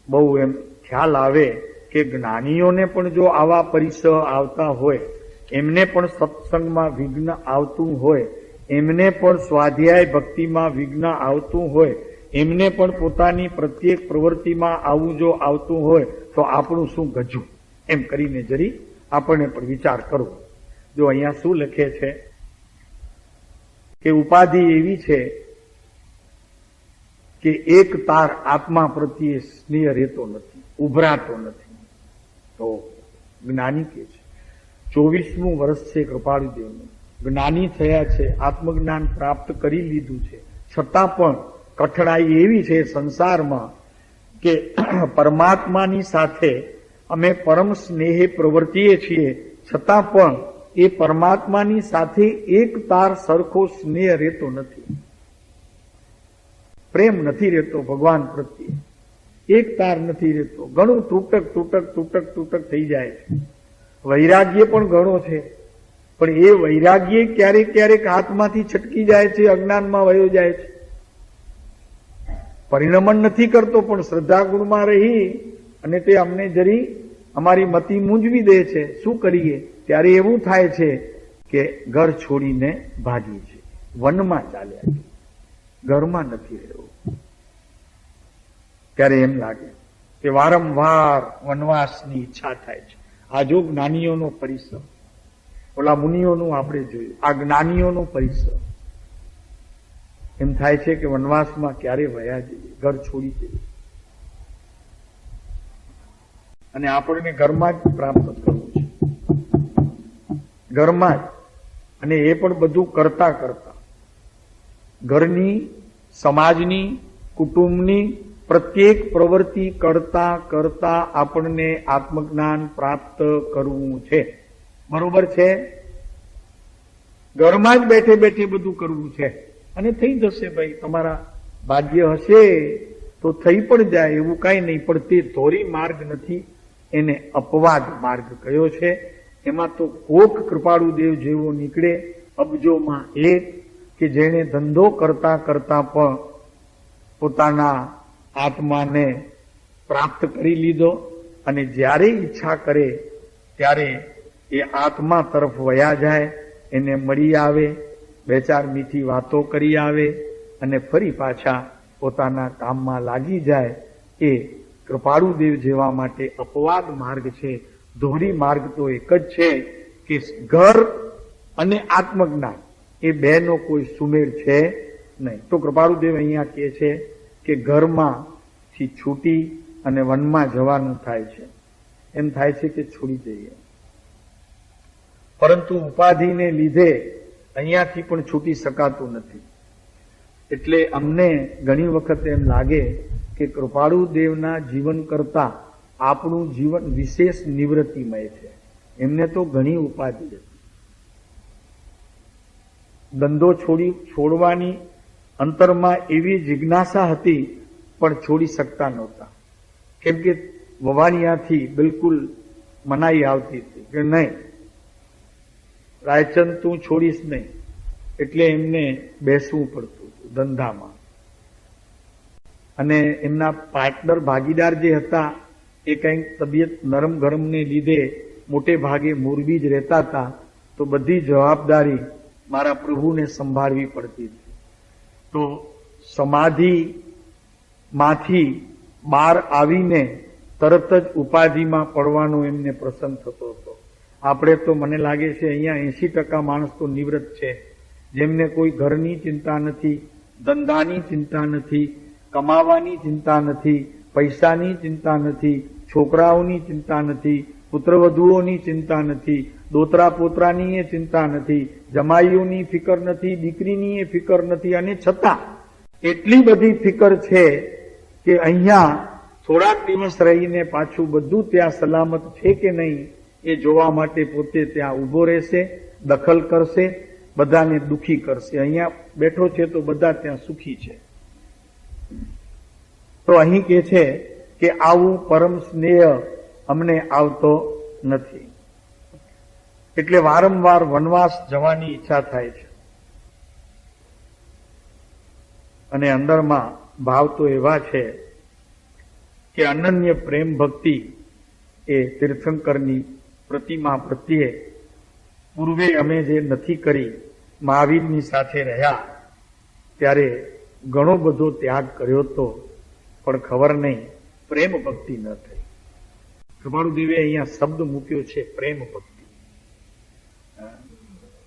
બહુ એમ ખ્યાલ આવે કે જ્ઞાનીઓને પણ જો આવા પરિસર આવતા હોય, એમને પણ સત્સંગમાં વિઘ્ન આવતું હોય, એમને પણ સ્વાધ્યાય ભક્તિમાં વિઘ્ન આવતું હોય, એમને પણ પોતાની પ્રત્યેક પ્રવૃત્તિમાં આવું જો આવતું હોય તો આપણું શું ગજું, એમ કરીને જરી આપણને પણ વિચાર કરવો. જો અહીંયા શું લખે છે કે ઉપાધિ એવી છે કે એક તાર આત્મા પ્રત્યે સ્નેહ રહેતો નથી, ઉભરાતો નથી. તો જ્ઞાની કે છે 24મું વર્ષ છે કૃપાળુદેવનું, જ્ઞાની થયા છે, આત્મજ્ઞાન પ્રાપ્ત કરી લીધું છે, છતાં પણ કઠણાઈ એવી છે સંસારમાં કે પરમાત્માની સાથે અમે પરમ સ્નેહે પ્રવર્તીએ છીએ, છતાં પણ એ પરમાત્માની સાથે એક તાર સરખો સ્નેહ રહેતો નથી, પ્રેમ નથી રહેતો ભગવાન પ્રત્યે, એક તાર નથી રહેતો, ઘણું તૂટક થઈ જાય છે. વૈરાગ્ય પણ ઘણો છે, પણ એ વૈરાગ્ય ક્યારેક હાથમાંથી છટકી જાય છે, અજ્ઞાનમાં વયો જાય છે, પરિણમન નથી કરતો, પણ શ્રદ્ધા ગુણમાં રહી અને તે અમને જરી અમારી મતિ મૂંઝવી દે છે. શું કરીએ? ત્યારે એવું થાય છે કે ઘર છોડીને ભાગીએ છીએ, વનમાં ચાલ્યા છે, ઘરમાં નથી રહેવું. ત્યારે એમ લાગે કે વારંવાર વનવાસની ઈચ્છા થાય છે. આ જો જ્ઞાનીઓનો પરિસર, ઓલા મુનિઓનું આપણે જોયું, આ જ્ઞાનીઓનો પરિસર. એમ થાય છે કે વનવાસમાં ક્યારે વયા જઈએ, ઘર છોડી જઈએ, અને આપણને ઘરમાં જ પ્રાપ્ત કરવું છે, ઘરમાં જ. અને એ પણ બધું કરતા ઘરની, સમાજની, કુટુંબની પ્રત્યેક પ્રવૃત્તિ કરતા આપણને આત્મજ્ઞાન પ્રાપ્ત કરવું છે. બરોબર છે? ઘરમાં જ બેઠે બધું કરવું છે, અને થઈ જશે ભાઈ, તમારા ભાગ્ય હશે તો થઈ પણ જાય, એવું કાંઈ નહીં. પણ તે ધોરી માર્ગ નથી, એને અપવાદ માર્ગ કયો છે. એમાં તો કોક કૃપાળુદેવ જેવો નીકળે અબજોમાં એક, કે જેણે ધંધો કરતા પણ પોતાના આત્માને પ્રાપ્ત કરી લીધો, અને જ્યારે ઈચ્છા કરે ત્યારે એ આત્મા તરફ વયા જાય, એને મળી આવે, 2-4 મીઠી વાતો કરી આવે, અને ફરી પાછા પોતાના કામમાં લાગી જાય. એ કૃપાળુદેવ જેવા માટે અપવાદ માર્ગ છે. ધોરી માર્ગ તો એક જ છે કે ઘર અને આત્મજ્ઞાન, એ બેનો કોઈ સુમેળ છે નહીં. તો કૃપાળુદેવ અહીંયા કહે છે કે ઘરમાંથી છૂટી અને વનમાં જવાનું થાય છે. એમ થાય છે કે છોડી જઈએ, પરંતુ ઉપાધિને લીધે અહીંયાથી પણ છૂટી શકાતું નથી. એટલે અમને ઘણી વખત એમ લાગે કે કૃપાળુદેવના જીવન કરતા આપણું જીવન વિશેષ નિવૃત્તિમય છે. એમને તો ઘણી ઉપાધિ હતી, ધંધો છોડવાની અંતરમાં એવી જિજ્ઞાસા હતી, પણ છોડી શકતા નહોતા. કેમ કે વવાણિયાથી બિલકુલ મનાઈ આવતી હતી કે નહીં, રાયચંદ તું છોડીશ નહીં. એટલે એમને બેસવું પડતું હતું ધંધામાં. અને એમના પાર્ટનર ભાગીદાર જે હતા એ કંઈક તબિયત નરમ ગરમને લીધે મોટે ભાગે મોરબી જ રહેતા હતા. તો બધી જવાબદારી મારા પ્રભુને સંભાળવી પડતી હતી. તો સમાધિમાંથી બહાર આવીને તરત જ ઉપાધિમાં પડવાનો એમને પ્રસંગ થતો હતો. આપણે તો મને લાગે છે અહીંયા 80% માણસ તો નિવૃત્ત છે, જેમને કોઈ ઘરની ચિંતા નથી, ધંધાની ચિંતા નથી, કમાવાની ચિંતા નથી, પૈસાની ચિંતા નથી, છોકરાઓની ચિંતા નથી, પુત્રવધુઓની ચિંતા નથી, દોતરા પોતરાની એ ચિંતા નથી, જમાઈઓની ફિકર નથી, દીકરીની એ ફિકર નથી. અને છતાં એટલી બધી ફિકર છે કે અહીંયા થોડાક દિવસ રહીને પાછું બધું ત્યાં સલામત છે કે નહીં એ જોવા માટે પોતે ત્યાં ઊભો રહેશે, દખલ કરશે, બધાને દુખી કરશે. અહીંયા બેઠો છે તો બધા ત્યાં સુખી છે. તો અહીં કે છે કે આવું પરમ સ્નેહ અમને આવતો નથી. એટલે વારંવાર વનવાસ જવાની ઈચ્છા થાય છે. અને અંદરમાં ભાવ તો એવા છે કે અનન્ય પ્રેમ ભક્તિ એ તીર્થંકરની પ્રતિમા પ્રત્યે પૂર્વે અમે જે નથી કરી, મહાવીરની સાથે રહ્યા ત્યારે ઘણો બધો ત્યાગ કર્યો તો, પણ ખબર નહીં પ્રેમ ભક્તિ ન થઈ. કૃપાળુદેવે અહીંયા શબ્દ મૂક્યો છે પ્રેમ ભક્તિ.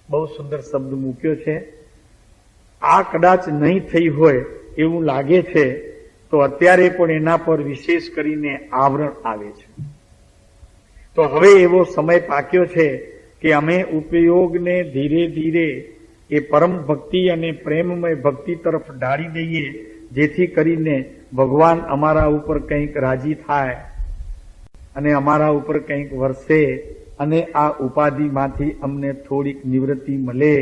બહુ સુંદર શબ્દ મૂક્યો છે. આ કદાચ નહીં થઈ હોય એવું લાગે છે, તો અત્યારે પણ એના પર વિશેષ કરીને આવરણ આવે છે. તો હવે એવો સમય પાક્યો છે કે અમે ઉપયોગને ધીરે ધીરે એ પરમ ભક્તિ અને પ્રેમમય ભક્તિ તરફ ઢાળી દઈએ, જેથી કરીને ભગવાન અમારા ઉપર કંઈક રાજી થાય અને અમારા ઉપર કંઈક વરસે અને આ ઉપાધિમાંથી અમને થોડીક નિવૃત્તિ મળે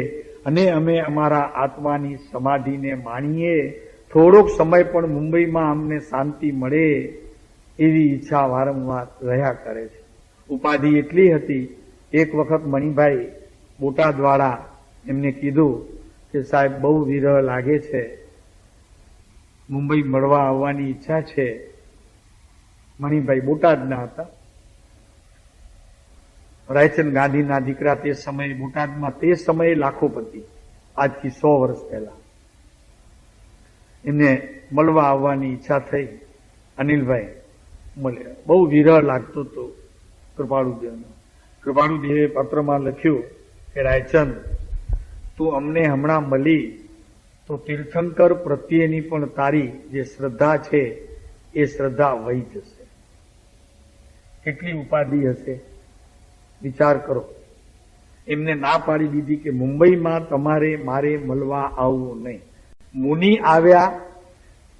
અને અમે અમારા આત્માની સમાધિને માણીએ, થોડોક સમય પણ મુંબઈમાં અમને શાંતિ મળે, એવી ઈચ્છા વારંવાર રહ્યા કરે છે. ઉપાધિ એટલી હતી, એક વખત મણિભાઈ બોટાદવાળા એમને કીધું કે સાહેબ બહુ વિરહ લાગે છે, મુંબઈ મળવા આવવાની ઈચ્છા છે. મણિભાઈ બોટાદના હતા, રાયચંદ ગાંધીના દીકરા. તે સમયે બોટાદમાં તે સમયે લાખોપતિ, આજથી 100 વર્ષ પહેલા. એમને મળવા આવવાની ઈચ્છા થઈ. અનિલભાઈ મળ્યા. બહુ વિરહ લાગતો હતો કૃપાળુદેવનો. કૃપાળુદેવે પત્રમાં લખ્યું કે રાયચંદ તું અમને હમણાં મળી તો તીર્થંકર પ્રત્યેની પણ તારી જે શ્રદ્ધા છે એ શ્રદ્ધા વહી જશે. કેટલી ઉપાધિ હશે વિચાર કરો. એમને ના પાડી દીધી કે મુંબઈમાં તમારે મારે મળવા આવવું નહીં. મુનિ આવ્યા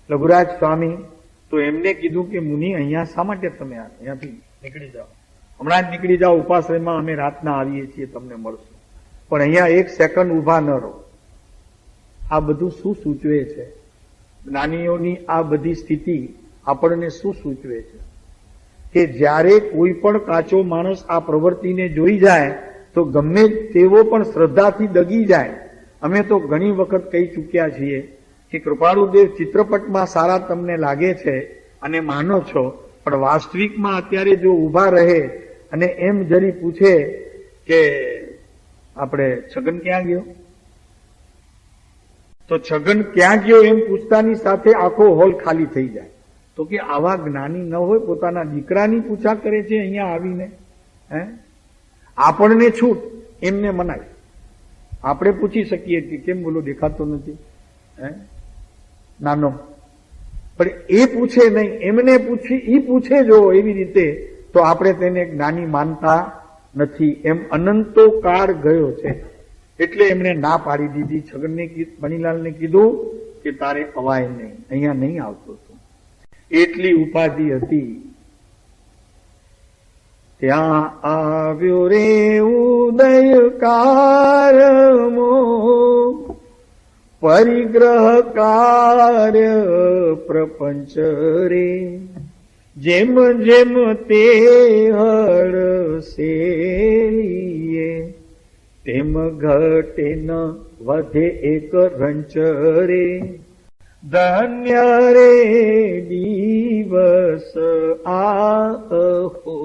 લઘુરાજ સ્વામી, તો એમને કીધું કે મુનિ અહીંયા શા માટે તમે અહીંયાથી નીકળી જાઓ, હમણાં જ નીકળી જાઓ, ઉપાશ્રયમાં અમે રાતના આવીએ છીએ, તમને મળશું, પણ અહીંયા 1 સેકન્ડ ઉભા ન રહો. આ બધું શું સૂચવે છે? જ્ઞાનીઓની આ બધી સ્થિતિ આપણને શું સૂચવે છે? કે જ્યારે કોઈ પણ કાચો માણસ આ પ્રવૃત્તિને જોઈ જાય તો ગમે તેવો પણ શ્રદ્ધાથી દગી જાય. અમે તો ઘણી વખત કહી ચૂક્યા છીએ કે કૃપાળુદેવ ચિત્રપટમાં સારા તમને લાગે છે અને માનો છો, પણ વાસ્તવિકમાં અત્યારે જો ઊભા રહે અને એમ જરી પૂછે કે આપણે છગન ક્યાં ગયો, તો છગન ક્યાં ગયો એમ પૂછતાની સાથે આખો હોલ ખાલી થઈ જાય. તો કે આવા જ્ઞાની ન હોય, પોતાના દીકરાની પૂછા કરે છે અહીંયા આવીને. આપણને છૂટ, એમને મનાય. આપણે પૂછી શકીએ કે કેમ બોલો દેખાતો નથી, નાનો, પણ એ પૂછે નહીં, એમને પૂછી ઈ પૂછે જો એવી રીતે, તો આપણે તેને જ્ઞાની માનતા નથી. એમ અનંતો કાળ ગયો છે, એટલે એમણે ના પાડી દીધી. છગનને મણીલાલને કીધું કે તારે અવાય નહીં, અહીંયા નહીં આવતો. એટલી ઉપાધિ હતી. ત્યાં આવ્યો રે ઉદયકાર મો પરિગ્રહ કાર્ય પ્રપંચ રે, જેમ જેમ તે હળસેલીએ, તેમ ઘટે ન વધે એક રંચ રે, ધન્ય રે દિવસ આહો.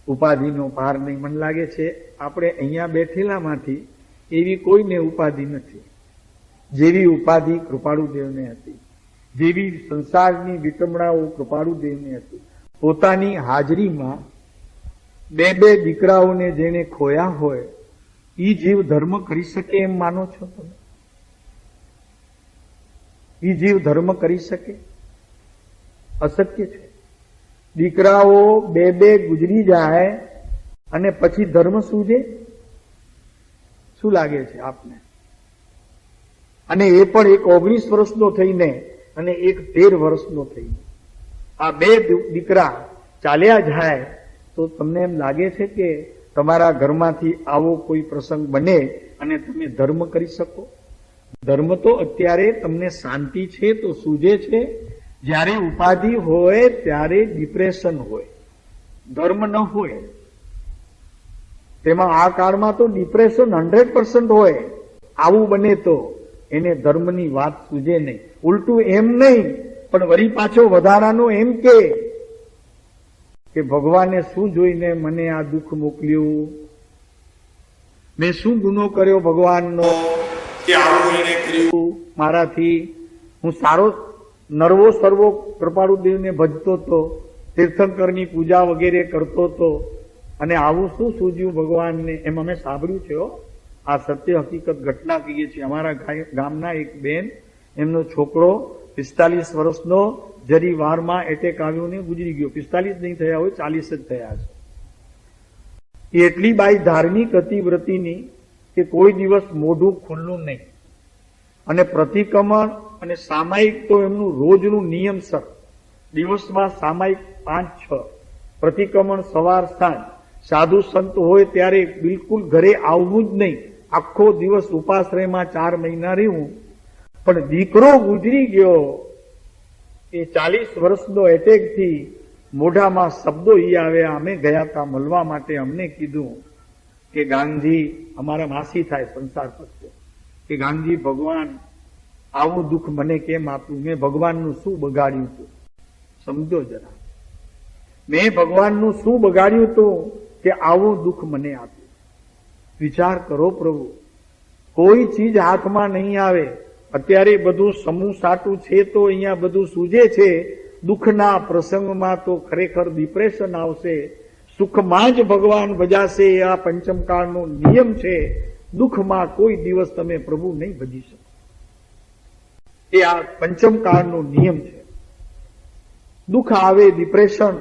ઉપાધિનો પાર નહીં. મને લાગે છે આપણે અહીંયા બેઠેલામાંથી એવી કોઈને ઉપાધિ નથી જેવી ઉપાધિ કૃપાળુદેવને હતી, જેવી સંસારની વિટમણાઓ કૃપાળુદેવને હતી. પોતાની હાજરીમાં બે દીકરાઓને જેને ખોયા હોય એ જીવ ધર્મ કરી શકે એમ માનો છો તમે? એ જીવ ધર્મ કરી શકે? અશક્ય છે. દીકરાઓ બે ગુજરી જાય અને પછી ધર્મ સૂજે? શું લાગે છે આપને? અને એ પણ એક 19 વર્ષનો થઈને અને એક 13 વર્ષનો થઈને આ બે દીકરા ચાલ્યા જાય તો તમને એમ લાગે છે કે તમારા ઘરમાંથી આવો કોઈ પ્રસંગ બને અને તમે ધર્મ કરી શકો? ધર્મ તો અત્યારે તમને શાંતિ છે તો સૂજે છે. જ્યારે ઉપાધિ હોય ત્યારે ડિપ્રેશન હોય, ધર્મ ન હોય. તેમાં આ કાળમાં તો ડિપ્રેશન 100% હોય. આવું બને તો એને ધર્મની વાત સૂજે નહીં. ઉલટું એમ નહીં પણ વળી પાછો વધારાનો એમ કે ભગવાને શું જોઈને મને આ દુઃખ મોકલ્યું, મેં શું ગુનો કર્યો ભગવાનનો કે આવું એને કર્યું મારાથી, હું સારો નરવો સર્વો કૃપાળુદેવને ભજતો હતો, તીર્થંકરની પૂજા વગેરે કરતો હતો અને આવું શું સૂજ્યું ભગવાનને? એમ અમે સાંભળ્યું છે. આ સત્ય હકીકત ઘટના કહીએ છીએ. અમારા ગામના એક બેન, એમનો છોકરો 45 વર્ષનો જરી વારમાં એટેક આવ્યો ને ગુજરી ગયો. 45 નહીં થયા હોય, 40 જ થયા છે. એ એટલી બાઈ ધાર્મિક હતી વ્રતિની કે કોઈ દિવસ મોઢું ખુલ્લું નહીં. અને પ્રતિક્રમણ અને સામાયિક તો એમનું રોજનું નિયમસર, દિવસમાં સામાયિક 5-6 પ્રતિક્રમણ સવાર સાંજ. સાધુ સંત હોય ત્યારે બિલકુલ ઘરે આવવું જ નહીં. આખો દિવસ ઉપાશ્રયમાં 4 મહિના રહેવું. પણ દીકરો ગુજરી ગયો એ 40 વર્ષનો એટેકથી મોઢામાં શબ્દો ઈ આવ્યા. અમે ગયા હતા મળવા માટે. અમને કીધું કે ગાંધી, અમારા માસી થાય સંસાર પ્રત્યે, કે ગાંધી ભગવાન આવું દુઃખ મને કેમ આપ્યું? મેં ભગવાનનું શું બગાડ્યું હતું? સમજો જરા, મેં ભગવાનનું શું બગાડ્યું હતું કે આવું દુઃખ મને આપ્યું? વિચાર કરો પ્રભુ. કોઈ ચીજ હાથમાં નહીં આવે. અત્યારે બધું સમૂહ સાટું છે તો અહીંયા બધું સૂજે છે. દુઃખના પ્રસંગમાં તો ખરેખર ડિપ્રેશન આવશે. સુખમાં જ ભગવાન ભજાશે. આ પંચમકાળનો નિયમ છે. દુઃખમાં કોઈ દિવસ તમે પ્રભુ નહીં ભજી શકો. એ આ પંચમકાળનો નિયમ છે. દુઃખ આવે, ડિપ્રેશન,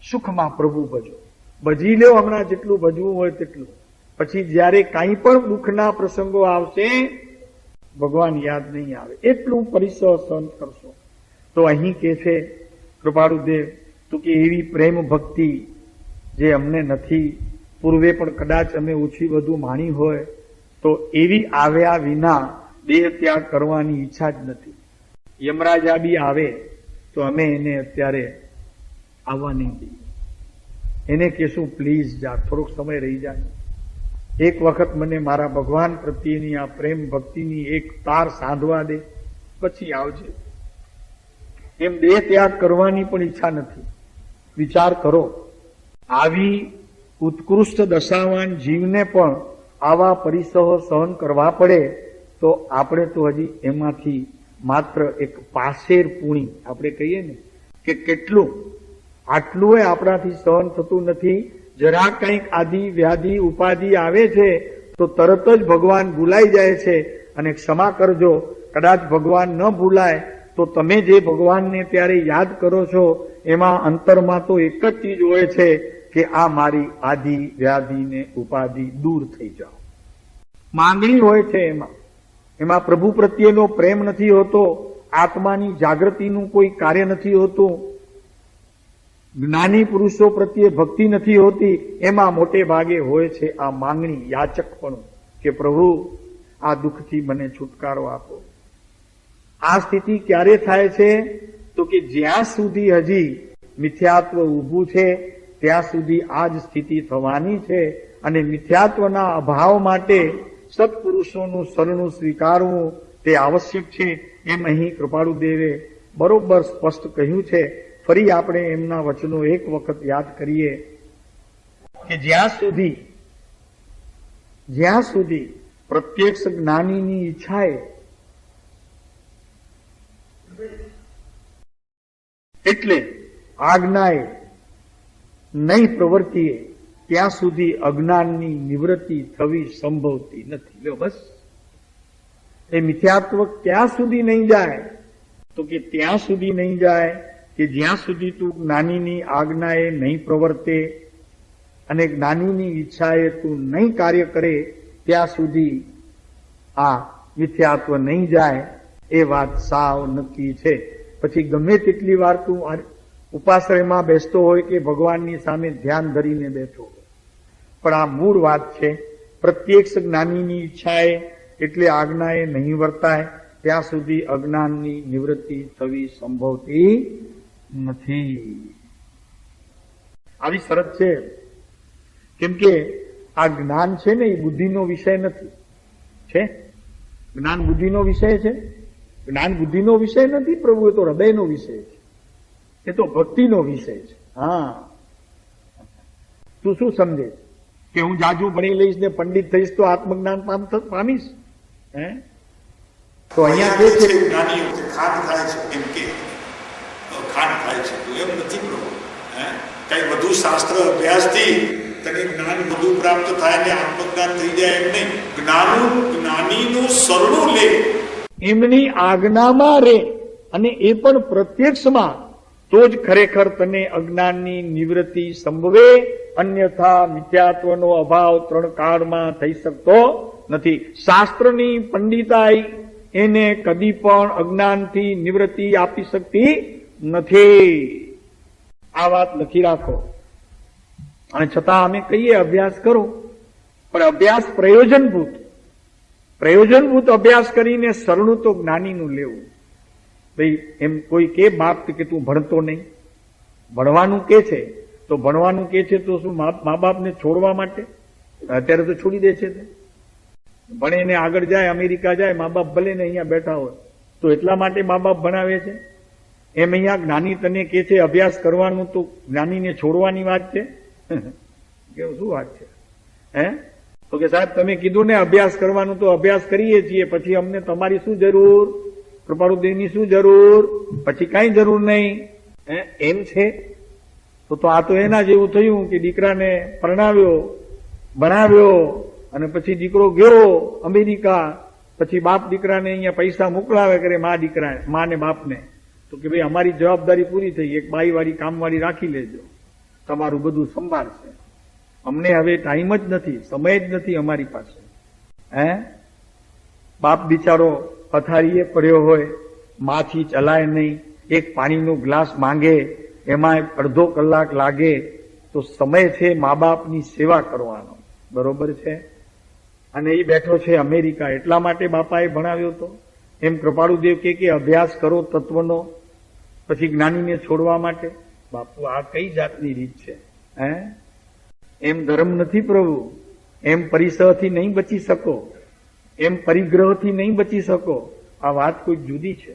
સુખમાં પ્રભુ ભજો. ભજી લો હમણાં જેટલું ભજવું હોય તેટલું. પછી જયારે કાંઈ પણ દુઃખના પ્રસંગો આવશે ભગવાન યાદ નહીં આવે. એટલું પરિસર સહન કરશો. તો અહીં કે છે કૃપાળુદેવ તો કે એવી પ્રેમ ભક્તિ જે અમને નથી, પૂર્વે પણ કદાચ અમે ઓછી વધુ માણી હોય, તો એવી આવ્યા વિના દેહ ત્યાગ કરવાની ઈચ્છા જ નથી. યમરાજા બી આવે તો અમે એને અત્યારે આવવા નહીં દઈએ. એને કહેશું પ્લીઝ જા, થોડોક સમય રહી જાય. એક વખત મને મારા ભગવાન પ્રત્યેની આ પ્રેમ ભક્તિની એક તાર સાંધવા દે, પછી આવજે. એમ દેહ ત્યાગ કરવાની પણ ઈચ્છા નથી. વિચાર કરો, આવી ઉત્કૃષ્ટ દશાવાન જીવને પણ આવા પરિસરો સહન કરવા પડે તો આપણે તો હજી એમાંથી માત્ર એક પાસેર પૂણી આપણે કહીએ ને કે કેટલું, આટલું આપણાથી સહન થતું નથી. જરા કંઈક આદિ વ્યાધિ ઉપાધિ આવે છે તો તરત જ ભગવાન ભૂલાઈ જાય છે. અને ક્ષમા કરજો, કદાચ ભગવાન ન ભૂલાય તો તમે જે ભગવાનને ત્યારે યાદ કરો છો એમાં અંતરમાં તો એક જ ચીજ હોય છે કે આ મારી આદિ વ્યાધિ ને ઉપાધિ દૂર થઈ જાઓ. માંગણી હોય છે એમાં પ્રભુ પ્રત્યેનો પ્રેમ નથી હોતો. આત્માની જાગૃતિનું કોઈ કાર્ય નથી હોતું. જ્ઞાની પુરુષો પ્રત્યે ભક્તિ નથી હોતી. એમાં મોટે ભાગે હોય છે આ માંગણી, યાચકપણું કે પ્રભુ આ દુઃખથી મને છુટકારો આપો. આ સ્થિતિ ક્યારે થાય છે? તો કે જ્યાં સુધી હજી મિથ્યાત્વ ઊભું છે ત્યાં સુધી આ જ સ્થિતિ થવાની છે. અને મિથ્યાત્વના અભાવ માટે સત્પુરુષોનું શરણું સ્વીકારવું તે આવશ્યક છે, એમ અહીં કૃપાળુદેવે બરોબર સ્પષ્ટ કહ્યું છે. ફરી આપણે એમના વચનો એક વખત યાદ કરીએ કે જ્યાં સુધી પ્રત્યક્ષ જ્ઞાનીની ઈચ્છાએ એટલે આજ્ઞાએ નહીં પ્રવૃત્તિએ ત્યાં સુધી અજ્ઞાનની નિવૃત્તિ થવી સંભવતી નથી. લો બસ, એ મિથ્યાત્વ ક્યાં સુધી નહીં જાય? તો કે ત્યાં સુધી નહીં જાય કે જ્યાં સુધી તું જ્ઞાનીની આજ્ઞાએ નહીં પ્રવર્તે અને જ્ઞાનીની ઈચ્છાએ તું નહીં કાર્ય કરે ત્યાં સુધી આ મિથ્યાત્વ નહીં જાય. એ વાત સાવ નક્કી છે. પછી ગમે તેટલી વાર તું ઉપાશ્રયમાં બેસતો હોય કે ભગવાનની સામે ધ્યાન ધરીને બેઠો હોય, પણ આ મૂળ વાત છે, પ્રત્યક્ષ જ્ઞાનીની ઈચ્છાએ એટલે આજ્ઞાએ નહીં વર્તાય ત્યાં સુધી અજ્ઞાનની નિવૃત્તિ થવી સંભવતી નથી. આવી શરત છે. કેમ કે આ જ્ઞાન છે ને એ બુદ્ધિનો વિષય નથી. છે જ્ઞાન બુદ્ધિનો વિષય છે? જ્ઞાન બુદ્ધિનો વિષય નથી પ્રભુ, એ તો હૃદયનો વિષય છે, એ તો ભક્તિનો વિષય છે. હા, તું શું સમજે કે હું જાજુ ભણી લઈશ ને પંડિત થઈશ તો આત્મજ્ઞાન પામીશ? હે? તો અહીંયા કે છે જ્ઞાનીઓ ખાન થાય છે, એમ કે ખાન થાય છે, તો એમ નથી પ્રભુ. કઈ વધુ શાસ્ત્ર અભ્યાસથી તને જ્ઞાન વધુ પ્રાપ્ત થાય ને આત્મજ્ઞાન થઈ જાય એમ નહીં. જ્ઞાનીનું શરણું લે, એમની આજ્ઞામાં રે, અને એ પણ પ્રત્યક્ષમાં, તો જ ખરેખર તને અજ્ઞાનની નિવૃત્તિ સંભવે. અન્યથા મિથ્યાત્વનો અભાવ 3 કાળમાં થઈ શકતો નથી. શાસ્ત્રની પંડિતાઈ એને કદી પણ અજ્ઞાનથી નિવૃત્તિ આપી શકતી નથી. આ વાત લખી રાખો. અને છતાં અમે કહીએ અભ્યાસ કરો, પણ અભ્યાસ પ્રયોજનભૂત અભ્યાસ કરીને શરણું તો જ્ઞાનીનું લેવું. ભાઈ એમ કોઈ કે બાપ કે તું ભણતો નહીં, ભણવાનું કે છે તો ભણવાનું કે છે તો શું મા બાપને છોડવા માટે? અત્યારે તો છોડી દે છે. ભણે ને આગળ જાય, અમેરિકા જાય, મા બાપ ભલે ને અહીંયા બેઠા હોય તો એટલા માટે મા બાપ ભણાવે છે. એમ અહીંયા જ્ઞાની તને કે છે અભ્યાસ કરવાનું, તો જ્ઞાનીને છોડવાની વાત છે? કેવું શું વાત છે? હે? તો કે સાહેબ તમે કીધું ને અભ્યાસ કરવાનું, તો અભ્યાસ કરીએ છીએ, પછી અમને તમારી શું જરૂર? કૃપાળુદેવની શું જરૂર? પછી કઈ જરૂર નહીં. એમ છે? તો આ તો એના જેવું થયું કે દીકરાને પરણાવ્યો, ભણાવ્યો, અને પછી દીકરો ગયો અમેરિકા, પછી બાપ દીકરાને અહીંયા પૈસા મોકલાવે કરે, મા ને બાપને, તો કે ભાઈ અમારી જવાબદારી પૂરી થઈ, એક બાઈવાળી કામવાળી રાખી લેજો, તમારું બધું સંભાળશે. અમને હવે ટાઈમ જ નથી, સમય જ નથી અમારી પાસે. બાપ બિચારો પથારીએ પડ્યો હોય, માથી ચલાય નહીં, એક પાણીનો ગ્લાસ માંગે એમાં અડધો કલાક લાગે, તો સમય છે મા બાપની સેવા કરવાનો. બરોબર છે? અને એ બેઠો છે અમેરિકા, એટલા માટે બાપાએ ભણાવ્યો હતો. એમ કૃપાળુદેવ કે અભ્યાસ કરો તત્વનો, પછી જ્ઞાનીને છોડવા માટે. બાપુ આ કઈ જાતની રીત છે? એમ ધર્મ નથી પ્રભુ. એમ પરિસરથી નહીં બચી શકો, એમ પરિગ્રહથી નહીં બચી શકો. આ વાત કોઈ જુદી છે.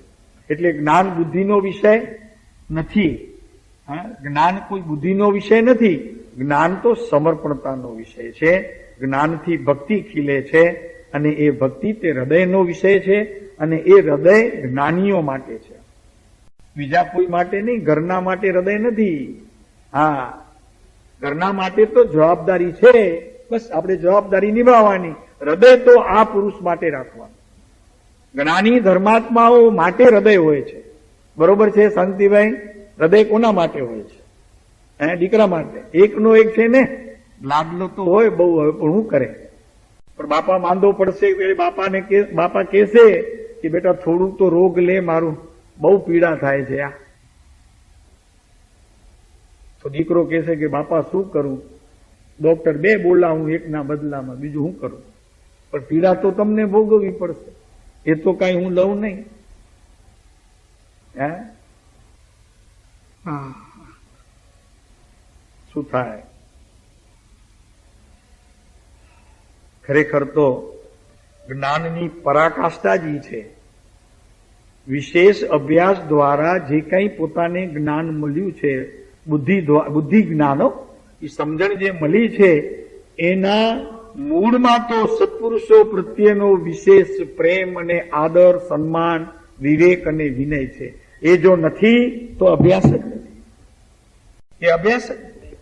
એટલે જ્ઞાન બુદ્ધિનો વિષય નથી. જ્ઞાન કોઈ બુદ્ધિનો વિષય નથી. જ્ઞાન તો સમર્પણતાનો વિષય છે. જ્ઞાનથી ભક્તિ ખીલે છે, અને એ ભક્તિ તે હૃદયનો વિષય છે, અને એ હૃદય જ્ઞાનીઓ માટે છે, બીજા કોઈ માટે નહીં. ઘરના માટે હૃદય નથી. હા, ઘરના માટે તો જવાબદારી છે, બસ આપણે જવાબદારી નિભાવવાની. હૃદય તો આ પુરુષ માટે રાખવાનું. જ્ઞાની ધર્માત્માઓ માટે હૃદય હોય છે. બરોબર છે શાંતિભાઈ? હૃદય કોના માટે હોય છે? દીકરા માટે. એકનો એક છે ને, લાડલો તો હોય બહુ, હવે પણ શું કરે? પણ બાપા માંદો પડશે, બાપા કહેશે કે બેટા થોડું તો રોગ લે, મારું બહુ પીડા થાય છે. તો દીકરો કહેશે કે બાપા શું કરું? ડોક્ટર 2 બોલાવું એકના બદલામાં, બીજું શું કરું? પણ પીડા તો તમને ભોગવવી પડશે. એ તો કાંઈ હું લઉં નહીં. હે શું થાય? ખરેખર તો જ્ઞાનની પરાકાષ્ઠા જ છે. વિશેષ અભ્યાસ દ્વારા જે કંઈ પોતાને જ્ઞાન મળ્યું છે, બુદ્ધિ જ્ઞાનો, એ સમજણ જે મળી છે, એના મૂળમાં તો સત્પુરુષો પ્રત્યેનો વિશેષ પ્રેમ અને આદર, સન્માન, વિવેક અને વિનય છે. એ જો નથી તો અભ્યાસ જ નથી. એ અભ્યાસ જ નથી.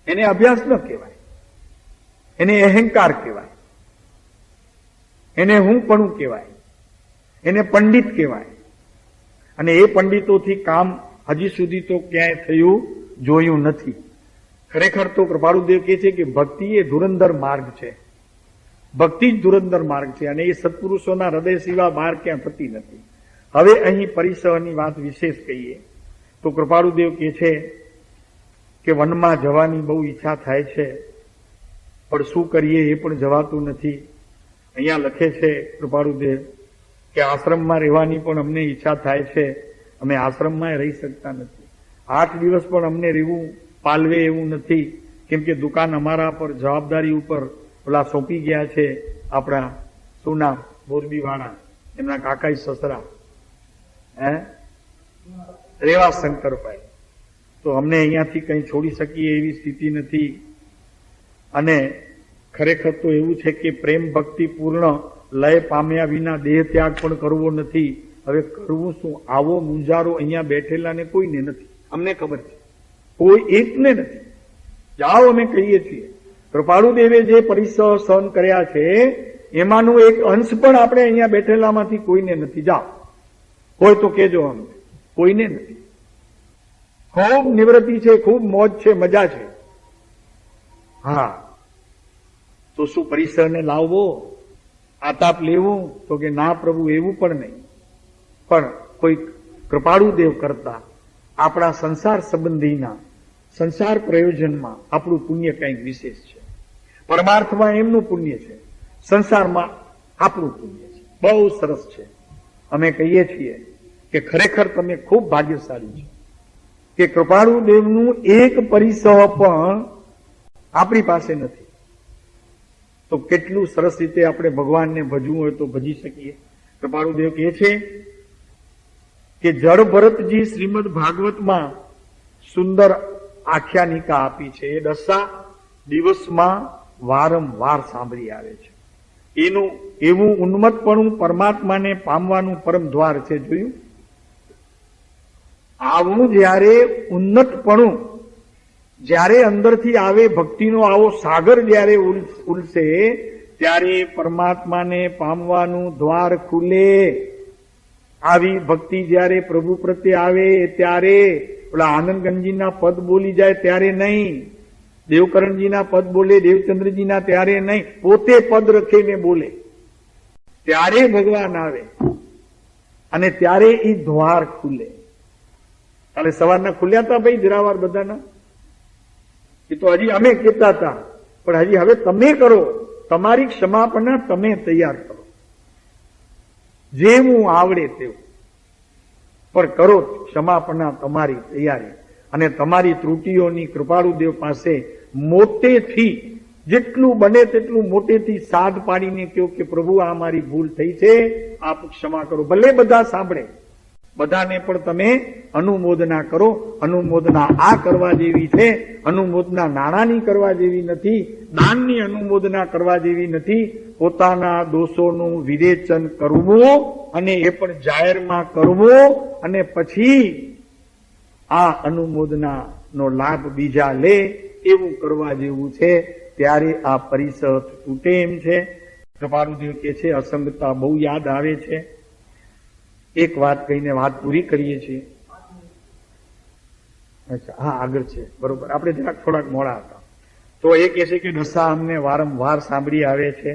એને અભ્યાસ ન કહેવાય, એને અહંકાર કહેવાય, એને હુંપણું કહેવાય, એને પંડિત કહેવાય. અને એ પંડિતોથી કામ હજી સુધી તો ક્યાંય થયું જોયું નથી. ખરેખર તો કૃપાળુદેવ કહે છે કે ભક્તિ એ ધુરંધર માર્ગ છે. ભક્તિ જ ધુરંધર માર્ગ છે, અને એ સત્પુરુષોના હૃદય સિવાય બહાર ક્યાં થતી નથી. હવે અહીં પરિસરની વાત વિશેષ કહીએ તો કૃપાળુદેવ કહે છે કે વનમાં જવાની બહુ ઈચ્છા થાય છે, પણ શું કરીએ એ પણ જવાતું નથી. અહીંયા લખે છે કૃપાળુદેવ કે આશ્રમમાં રહેવાની પણ અમને ઈચ્છા થાય છે, અમે આશ્રમમાં રહી શકતા નથી. 8 દિવસ પણ અમને રહેવું પાલવે એવું નથી, કેમ કે દુકાન અમારા પર જવાબદારી ઉપર ઓલા સોંપી ગયા છે, આપણા શું નામ, મોરબી વાળા, એમના કાકા સસરા, રેવા શંકરભાઈ. તો અમને અહીંયાથી કંઈ છોડી શકીએ એવી સ્થિતિ નથી. અને ખરેખર તો એવું છે કે પ્રેમ ભક્તિ પૂર્ણ લય પામ્યા વિના દેહ ત્યાગ પણ કરવો નથી. હવે કરવું શું? આવો મુંજારો અહીંયા બેઠેલાને કોઈને નથી. અમને ખબર છે, કોઈ એકને નથી. જાઓ, અમે કહીએ છીએ. કૃપાળુદેવે જે પરિસર સહન કર્યા છે એમાંનું એક અંશ પણ આપણે અહીંયા બેઠેલામાંથી કોઈને નથી. જાઓ, કોઈ તો કેજો અમને. કોઈને નથી. ખૂબ નિવૃત્તિ છે, ખૂબ મોજ છે, મજા છે. હા, તો શું પરિસરને લાવવો, આતાપ લેવું? તો કે ના પ્રભુ, એવું પણ નહીં. પણ કોઈ કૃપાળુદેવ કરતા આપણા સંસાર સંબંધીના સંસાર પ્રયોજનમાં આપણું પુણ્ય કંઈક વિશેષ છે. પરમાર્થમાં એમનું પુણ્ય છે, સંસારમાં આપણું પુણ્ય છે. બહુ સરસ છે. અમે કહીએ છીએ કે ખરેખર તમે ખૂબ ભાગ્યશાળી છો કે કૃપાળુદેવનું એક પરિસર પણ આપણી પાસે નથી. તો કેટલું સરસ રીતે આપણે ભગવાનને ભજવું હોય તો ભજી શકીએ. કૃપાળુદેવ કહે છે કે જળ ભરતજી શ્રીમદ ભાગવતમાં સુંદર આખ્યાનિકા આપી છે. એ દશા દિવસમાં વારંવાર સાંભળી આવે છે. એનું એવું ઉન્મત્તપણું પરમાત્માને પામવાનું પરમ દ્વાર છે. જોયું? આવું જ્યારે ઉન્નતપણું જ્યારે અંદરથી આવે, ભક્તિનો આવો સાગર જ્યારે ઉલસે, ત્યારે પરમાત્માને પામવાનું દ્વાર ખુલે. આવી ભક્તિ જ્યારે પ્રભુ પ્રત્યે આવે ત્યારે ઓલા આનંદગંજીના પદ બોલી જાય ત્યારે નહીં, દેવકરણજીના પદ બોલે, દેવચંદ્રજીના ત્યારે નહીં, પોતે પદ રખીને બોલે ત્યારે ભગવાન આવે અને ત્યારે એ દ્વાર ખુલે. કાલે સવારના ખુલ્યા હતા ભાઈ જરાવાર બધાના. એ તો હજી અમે કહેતા હતા, પણ હજી હવે તમે કરો. તમારી ક્ષમાપણા તમે તૈયાર કરો, જેવું આવડે તેવું, પણ કરો ક્ષમાપણા તમારી તૈયારી. અને તમારી ત્રુટિઓની કૃપાળુદેવ પાસે મોટેથી જેટલું બને તેટલું મોટેથી સાદ પાડીને કહો કે પ્રભુ આ મારી ભૂલ થઈ છે, આપ ક્ષમા કરો. ભલે બધા સાંભળે, બધાને પણ તમે અનુમોદના કરો. અનુમોદના આ કરવા જેવી છે, અનુમોદના નાણાંની કરવા જેવી નથી, દાનની અનુમોદના કરવા જેવી નથી. પોતાના દોષોનું વિવેચન કરવું અને એ પણ જાહેરમાં કરવું, અને પછી આ અનુમોદનાનો લાભ બીજા લે એવું કરવા જેવું છે. ત્યારે આ પરિસર તૂટે એમ છે. કૃપાળુદેવ કહે છે અસંગતા બહુ યાદ આવે છે. એક વાત કહીને વાત પૂરી કરીએ છીએ. અચ્છા, હા, આગળ છે, બરોબર. આપણે જરાક થોડાક મોડા હતા. તો એ કહે છે કે દશા અમને વારંવાર સાંભળી આવે છે.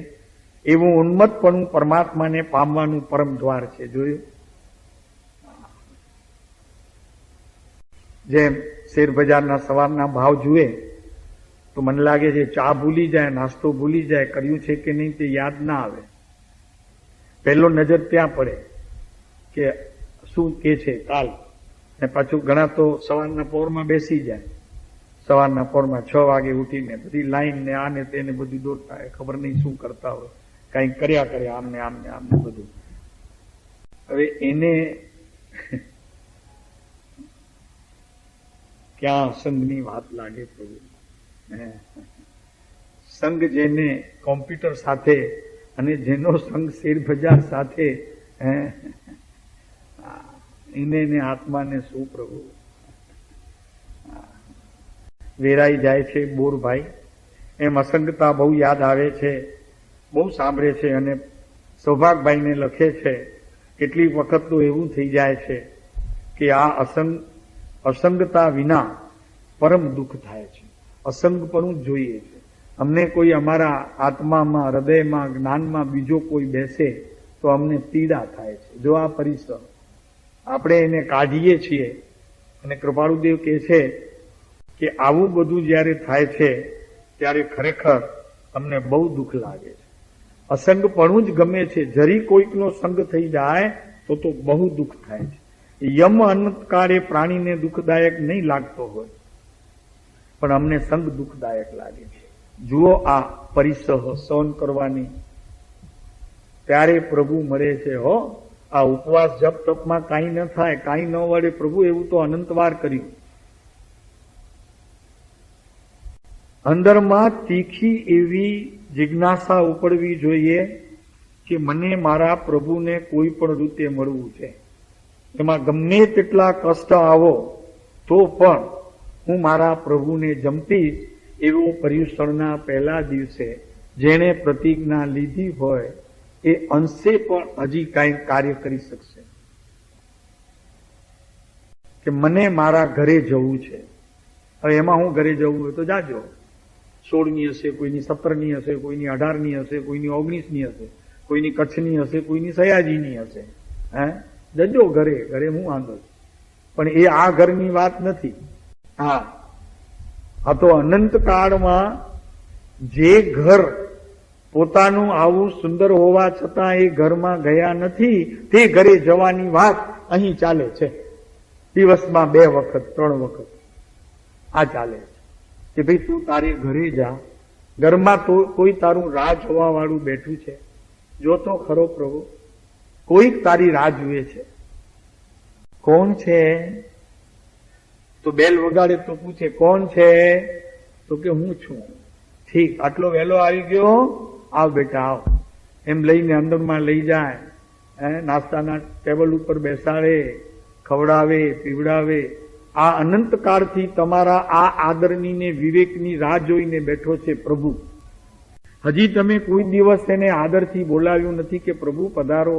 એવું ઉન્મત્તપણું પરમાત્માને પામવાનું પરમ દ્વાર છે. જોયું? જેમ શેર બજારના સવારના ભાવ જુએ તો મને લાગે છે ચા ભૂલી જાય, નાસ્તો ભૂલી જાય, કર્યું છે કે નહીં તે યાદ ના આવે. પહેલો નજર ત્યાં પડે કે શું કે છે કાલ. ને પાછું ઘણા તો સવારના પોરમાં બેસી જાય, સવારના પોરમાં 6 વાગે ઉઠીને બધી લાઈન ને આ ને તેને બધું દોડતા હોય, ખબર નહીં શું કરતા હોય, કઈ કર્યા કરે આમને આમને આમને બધું. હવે એને ક્યાં સંઘની વાત લાગે પ્રભુ. સંઘ જેને કોમ્પ્યુટર સાથે અને જેનો સંઘ શેર બજાર સાથે, એને આત્માને શું પ્રભુ. વેરાઈ જાય છે બોરભાઈ. એમ અસંગતા બહુ યાદ આવે છે, બહુ સાંભળે છે. અને સૌભાગભાઈને લખે છે કેટલીક વખત તો એવું થઈ જાય છે કે આ અસંગતા વિના પરમ દુઃખ થાય છે. અસંગપણું જ જોઈએ છે અમને. કોઈ અમારા આત્મામાં, હૃદયમાં, જ્ઞાનમાં બીજો કોઈ બેસે તો અમને પીડા થાય છે. જો આ પરિસર આપણે એને કાઢીએ છીએ, અને કૃપાળુદેવ કહે છે કે આવું બધું જયારે થાય છે ત્યારે ખરેખર અમને બહુ દુઃખ લાગે છે. અસંગપણું જ ગમે છે. જરી કોઈકનો સંગ થઈ જાય તો બહુ દુઃખ થાય છે. યમ અનંતકાળે પ્રાણીને દુઃખદાયક નહીં લાગતો હોય, પણ અમને સંગ દુઃખદાયક લાગે છે. જુઓ આ પરિસહ સહન કરવાની, ત્યારે પ્રભુ મળે છે. હો, આ ઉપવાસ જપ તપમાં કાંઈ ન થાય, કાંઈ ન વળે. પ્રભુ એવું તો અનંતવાર કર્યું. અંદરમાં તીખી એવી જિજ્ઞાસા ઉપડવી જોઈએ કે મને મારા પ્રભુને કોઈ પણ રીતે મળવું છે. એમાં ગમે તેટલા કષ્ટ આવો તો પણ હું મારા પ્રભુને જમતીશ. એવો પર્યુષણના પહેલા દિવસે જેણે પ્રતિજ્ઞા લીધી હોય એ અંશે પણ હજી કાંઈ કાર્ય કરી શકશે કે મને મારા ઘરે જવું છે. હવે એમાં હું ઘરે જવું હોય તો જાજો. 16ની હશે, કોઈની 17ની હશે, કોઈની 18ની હશે, કોઈની 19ની હશે, કોઈની કચ્છની હશે, કોઈની સયાજીની હશે. જજો ઘરે. ઘરે હું વાંધો છું, પણ એ આ ઘરની વાત નથી. હા, આ તો અનંત કાળમાં જે ઘર પોતાનું આવું સુંદર હોવા છતાં એ ઘરમાં ગયા નથી, તે ઘરે જવાની વાત અહીં ચાલે છે. દિવસમાં 2 વખત 3 વખત આ ચાલે છે કે ભાઈ તું તારે ઘરે જા. ઘરમાં તો કોઈ તારું રાહ જોવા વાળું બેઠું છે. જો તો ખરો પ્રભુ, કોઈક તારી રાહ જુએ છે. કોણ છે? તો બેલ વગાડે તો પૂછે કોણ છે? તો કે હું છું. ઠીક, આટલો વહેલો આવી ગયો, આવ બેટા આવ. એમ લઈને અંદરમાં લઈ જાય, નાસ્તાના ટેબલ ઉપર બેસાડે, ખવડાવે, પીવડાવે. આ અનંતકાળથી તમારા આ આદરની ને વિવેકની રાહ જોઈને બેઠો છે પ્રભુ. હજી તમે કોઈ દિવસ એને આદરથી બોલાવ્યું નથી કે પ્રભુ પધારો.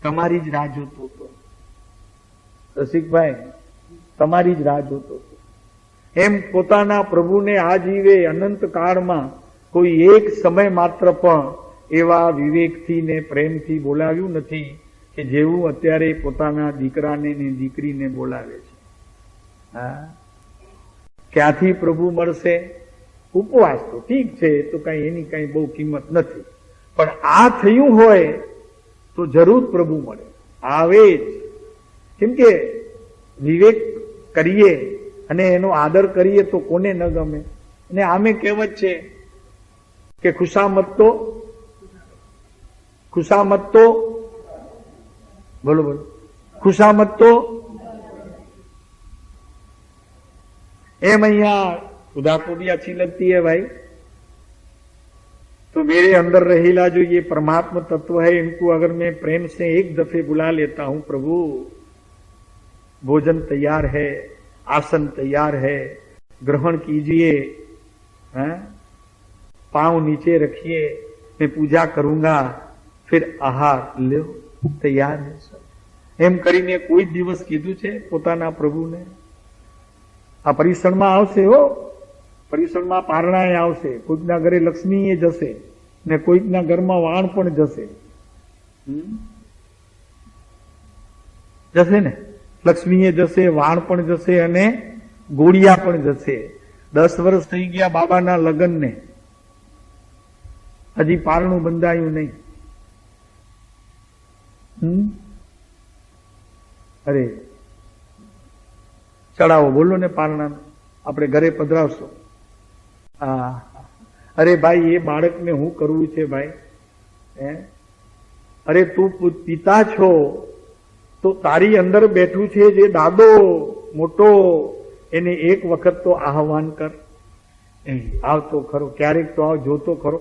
તમારી જ રાહ જોતો હતો રસિકભાઈ, તમારી જ રાહ જોતો હતો. એમ પોતાના પ્રભુને આ જીવે અનંત કાળમાં કોઈ એક સમય માત્ર પણ એવા વિવેકથી ને પ્રેમથી બોલાવ્યું નથી કે જેવું અત્યારે પોતાના દીકરાને ને દીકરીને બોલાવે છે. ક્યાંથી પ્રભુ મળશે? ઉપવાસ તો ઠીક છે, તો કઈ એની કઈ બહુ કિંમત નથી, પણ આ થયું હોય તો જરૂર પ્રભુ મળે. આવે જ. કેમ કે વિવેક કરીએ અને એનો આદર કરીએ તો કોને ન ગમે. અને આમે કહેવત છે કે ખુશામત તો બોલો બોલો, ખુશામત તો एम खुदा को भी अच्छी लगती है भाई. तो मेरे अंदर रहेला जो ये परमात्मा तत्व है, इनको अगर मैं प्रेम से एक दफे बुला लेता हूं, प्रभु भोजन तैयार है, आसन तैयार है, ग्रहण कीजिए, पांव नीचे रखिए, मैं पूजा करूंगा, फिर आहार लो, तैयार है सब. एम करीने कोई दिवस कीधुं छे पोताना प्रभुने? આ પરિસરમાં આવશે. હો, પરિસરમાં પારણાએ આવશે. કોઈકના ઘરે લક્ષ્મી જશે ને કોઈકના ઘરમાં વાણ પણ જશે. જશે ને, લક્ષ્મીએ જશે, વાણ પણ જશે અને ગોળિયા પણ જશે. 10 વર્ષ થઈ ગયા બાબાના લગ્નને, હજી પારણું બંધાયું નહીં. અરે ચડાવો બોલો ને પારણાનો, આપણે ઘરે પધરાવશો. હા, અરે ભાઈ એ બાળકને હું કરવું છે ભાઈ? અરે તું પિતા છો તો તારી અંદર બેઠું છે જે દાદો મોટો, એને એક વખત તો આહવાન કર. આવતો ખરો, ક્યારેક તો આવ, જોતો ખરો.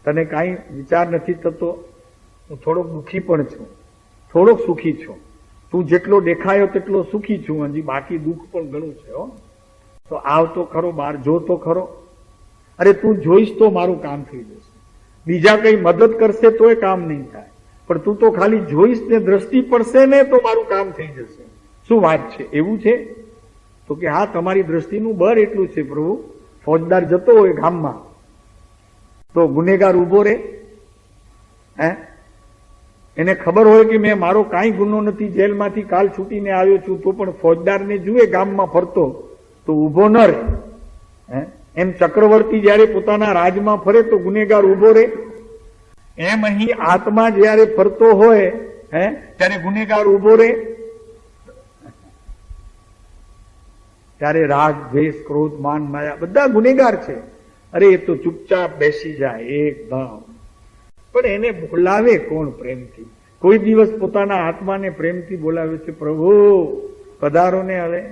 તને કાંઈ વિચાર નથી થતો? હું થોડોક દુઃખી પણ છું, થોડોક સુખી છું. તું જેટલો દેખાયો તેટલો સુખી છું, હજી બાકી દુઃખ પણ ઘણું છે. તો આવતો ખરો, બહાર જોતો ખરો. અરે તું જોઈશ તો મારું કામ થઈ જશે. બીજા કઈ મદદ કરશે તોય કામ નહીં થાય, પણ તું તો ખાલી જોઈશ ને દ્રષ્ટિ પડશે ને તો મારું કામ થઈ જશે. શું વાત છે? એવું છે? તો કે હા, તમારી દ્રષ્ટિનું બળ એટલું છે પ્રભુ. ફોજદાર જતો હોય ગામમાં તો ગુનેગાર ઉભો રહે, એને ખબર હોય કે મેં મારો કાંઈ ગુનો નથી, જેલમાંથી કાલ છૂટીને આવ્યો છું, તો પણ ફોજદારને જુએ ગામમાં ફરતો તો ઉભો ન રહે. એમ ચક્રવર્તી જયારે પોતાના રાજમાં ફરે તો ગુનેગાર ઉભો રહે. એમ અહીં આત્મા જયારે ફરતો હોય ત્યારે ગુનેગાર ઉભો રહે. ત્યારે રાગ, દ્વેષ, ક્રોધ, માન, માયા બધા ગુનેગાર છે. અરે એ તો ચૂપચાપ બેસી જાય એકદમ. પણ એને બોલાવે કોણ પ્રેમથી? કોઈ દિવસ પોતાના આત્માને પ્રેમથી બોલાવે છે, પ્રભુ પધારો ને. હવે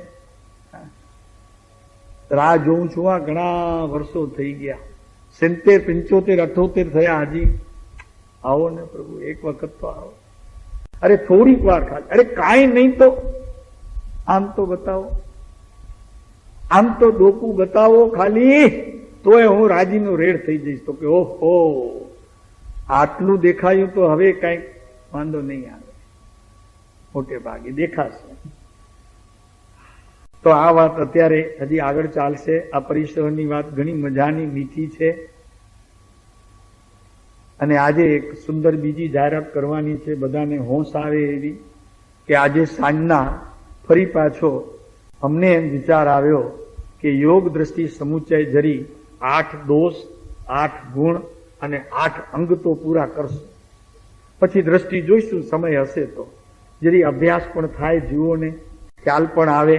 રાહ જોઉં છું, આ ઘણા વર્ષો થઈ ગયા, 70, 75, 78 થયા, હજી આવો ને પ્રભુ, એક વખત તો આવો. અરે થોડીક વાર ખાલી, અરે કાંઈ નહીં તો આમ તો બતાવો, આમ તો ડોકું બતાવો ખાલી, તોય હું રાજીનો રેડ થઈ જઈશ. તો કે ઓહો, આટલું દેખાયું તો હવે કઈક વાંધો નહીં આવે, મોટે ભાગે દેખાશે. તો આ વાત અત્યારે હજી આગળ ચાલશે. આ પરિસરની વાત ઘણી મજાની, મીઠી છે. અને આજે એક સુંદર બીજી જાહેરાત કરવાની છે, બધાને હોશ આવે એવી, કે આજે સાંજના ફરી પાછો અમને એમ વિચાર આવ્યો કે યોગ દ્રષ્ટિ સમુચ્ચય જરી 8 દોષ, 8 ગુણ અને 8 અંગ તો પૂરા કરશું. પછી દ્રષ્ટિ જોઈશું, સમય હશે તો જરી અભ્યાસ પણ થાય, જીવોને ખ્યાલ પણ આવે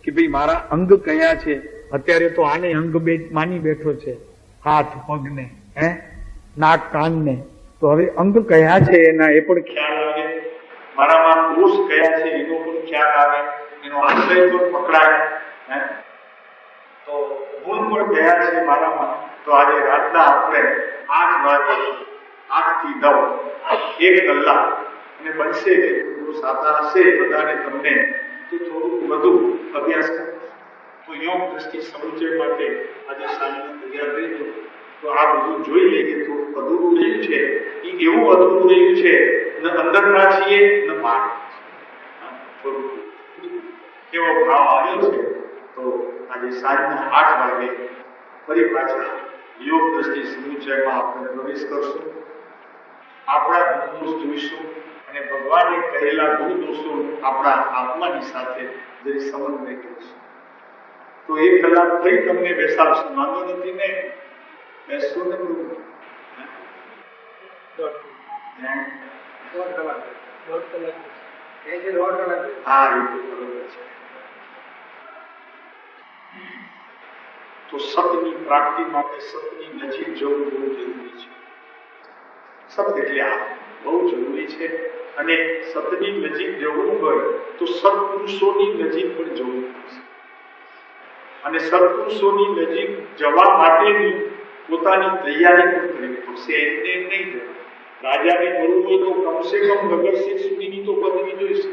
કે ભાઈ મારા અંગ કયા છે. અત્યારે તો આને અંગ માની બેઠો છે, હાથ પગને, નાક કાનને. તો હવે અંગ કયા છે એના એ પણ ખ્યાલ આવે. મારામાં દોષ કયા છે એનો પણ ખ્યાલ આવે, એનો આશ્રય પણ પકડાય. તો ગુણ પણ કયા છે મારામાં. તો આજે રાતના આપણે 8 વાગે, 8 થી 9, 1 કલાક, અને બનશે કે સાતા હશે બધાને તમને તો થોડું વધુ અભ્યાસ કરો. તો યોગ દ્રષ્ટિ સમુચ્ચય માટે આજે સાંજે તૈયાર રહીજો. તો આ બધું જોઈ લઈએ. તો અધૂરું રહ્યું છે, એ એવું અધૂરું રહ્યું છે, ન અંદરના છીએ ન બહાર. એવો ભાવ આવ્યો છે. તો આજે સાંજના 8 વાગે ફરી પાછા યોગ દ્રષ્ટિ સમુચ્ચયમાં આપણે પ્રવેશ કરશું. આપણા ગુણ જોઈશું અને ભગવાને કહેલા ગુણ દોષો આપણા આત્માની સાથે જરી સમન્વય કરીશું. તો 1 કલાક ફરી તમને બેસાડશું, વાંધો નથી ને? બેસશો ને? હા, એ બરોબર છે. તો સતની પ્રાપ્તિ માટે સતની નજીક જવું બહુ જરૂરી છે. સત એટલે આ બહુ જરૂરી છે. અને સતની નજીક જવું હોય તો સત્પુરુષોની નજીક પણ જવું પડશે. અને સત્પુરુષોની નજીક જવા માટેની પોતાની તૈયારી પણ કરવી પડશે. એમને નહીં જવાય. રાજાને મળવું હોય તો કમસે કમ નગરસેઠ સુધીની તો પદવી જોઈશે.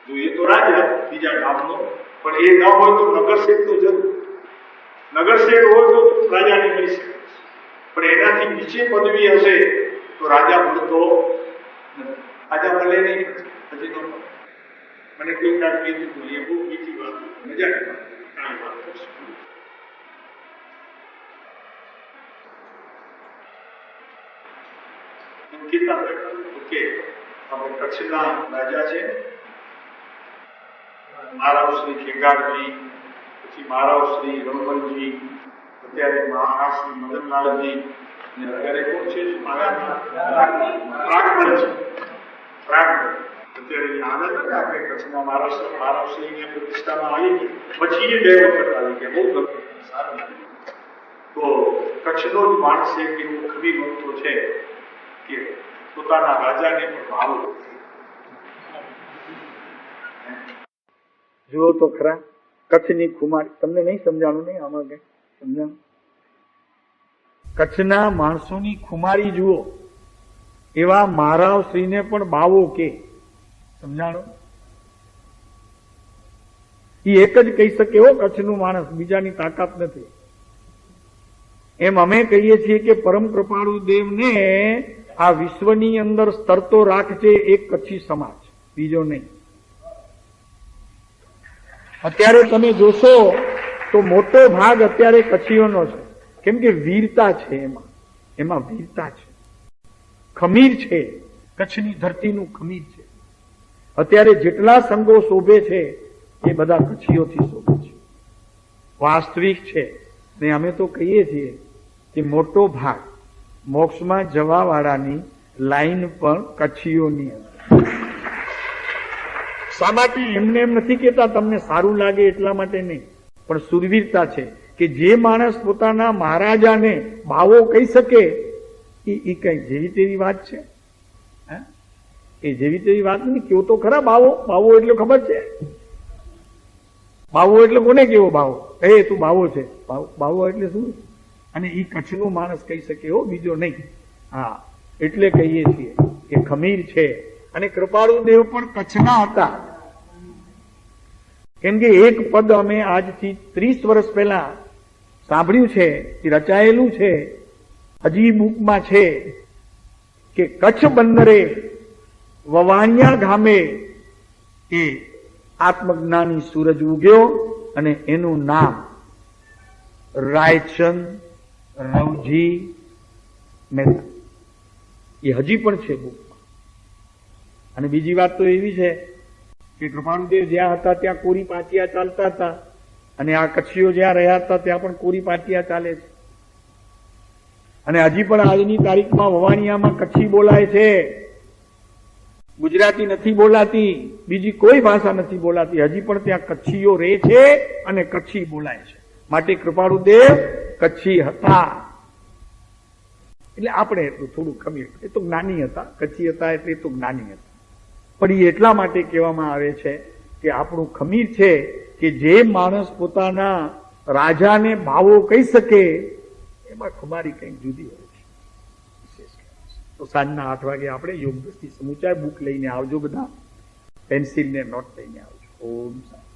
જોઈએ તો રાજા બીજા ગામનો, પણ એ ન હોય તો નગરસેઠ તો જરૂર. નગરસેઠ હોય તો રાજાને મળી શકે, પણ એનાથી નીચે પદવી હશે તો રાજા મળતો નથી. રાજા મળે નહીં, હજી ન મળે. મને કોઈ કામ કીધું, એ બહુ બીજી વાત, મજાની વાત, કાંઈ વાત કરશું. કીધા કે આપણે કચ્છના રાજા છે, મહારાવ શ્રી ખેગારજી, પછી મહારાવ શ્રી રમણજી, અત્યારે મહારાષ્ટ્રી મદનલાલજી, અને અત્યારે કોણ છે પ્રાગમણજી. અત્યારે આનંદ આપણે કચ્છના મહારાષ્ટ્રની પ્રતિષ્ઠામાં આવી ગઈ, પછી એ 2 વખત આવી ગયા, બહુ ગમે, સારું લાગ્યું. તો કચ્છનો જ માણસ એક એવું ખરી વસ્તુ છે કે પોતાના રાજાને પણ ભાવો. જુઓ તો ખરા કચ્છની ખુમારી. તમને નહીં સમજાણું? નહીં આમાં કઈ સમજાણું? કચ્છના માણસોની ખુમારી જુઓ, એવા મહારાવ શ્રીને પણ બાવો કે સમજાણો. એ એક જ કહી શકે હો કચ્છનું માણસ, બીજાની તાકાત નથી. એમ અમે કહીએ છીએ કે પરમ કૃપાળુ દેવને આ વિશ્વની અંદર સ્તરતો રાખજે એક કચ્છી સમાજ, બીજો નહીં. અત્યારે તમે જોશો તો મોટો ભાગ અત્યારે કચ્છીઓનો છે, કેમ કે વીરતા છે, એમાં વીરતા છે, ખમીર છે, કચ્છની ધરતીનું ખમીર છે. અત્યારે જેટલા સંઘો શોભે છે એ બધા કચ્છીઓથી શોભે છે, વાસ્તવિક છે. ને અમે તો કહીએ છીએ કે મોટો ભાગ મોક્ષમાં જવા વાળાની લાઈન પણ કચ્છીઓની અંદર. શા માટે? એમને એમ નથી કેતા તમને સારું લાગે એટલા માટે નહીં, પણ સુરવીરતા છે કે જે માણસ પોતાના મહારાજાને ભાવો કહી શકે એ કઈ જેવી તેવી વાત છે? એ જેવી તેવી વાત નહીં. કેવો તો ખરા બાવો. બાવો એટલે ખબર છે? બાવો એટલે કોને કેવો બાવો? તું બાવો છે. બાવો એટલે શું? અને એ કચ્છનો માણસ કહી શકે હો, બીજો નહીં. હા, એટલે કહીએ છીએ કે ખમીર છે. અને કૃપાળુ દેવ પણ કચ્છના હતા. કેમ કે એક પદ અમે આજથી 30 વર્ષ પહેલા સાંભળ્યું છે, એ રચાયેલું છે, હજી બુકમાં છે કે કચ્છ બંદરે વવાણિયા ગામે એ આત્મજ્ઞાની સૂરજ ઉગ્યો અને એનું નામ રાયચંદ રવજી મહેતા. એ હજી પણ છે બુકમાં. અને બીજી વાત તો એવી છે કે કૃપાળુદેવ જ્યાં હતા ત્યાં કોરી પાટિયા ચાલતા હતા, અને આ કચ્છીઓ જ્યાં રહ્યા હતા ત્યાં પણ કોરી પાટિયા ચાલે છે. અને હજી પણ આજની તારીખમાં વવાણિયામાં કચ્છી બોલાય છે, ગુજરાતી નથી બોલાતી, બીજી કોઈ ભાષા નથી બોલાતી. હજી પણ ત્યાં કચ્છીઓ રહે છે અને કચ્છી બોલાય છે. માટે કૃપાળુદેવ કચ્છી હતા. એટલે આપણે એટલું થોડું ખમીર, એ તો જ્ઞાની હતા, કચ્છી હતા એટલે એ તો જ્ઞાની હતા. પણ એ એટલા માટે કહેવામાં આવે છે કે આપણું ખમીર છે કે જે માણસ પોતાના રાજાને ભાવો કહી શકે એમાં ખુમારી કંઈક જુદી હોય છે. તો સાંજના 8 વાગે આપણે યોગ દ્રષ્ટિ સમુચાય બુક લઈને આવજો, બધા પેન્સિલ ને નોટ લઈને આવજો. ઓમ શાંતિ.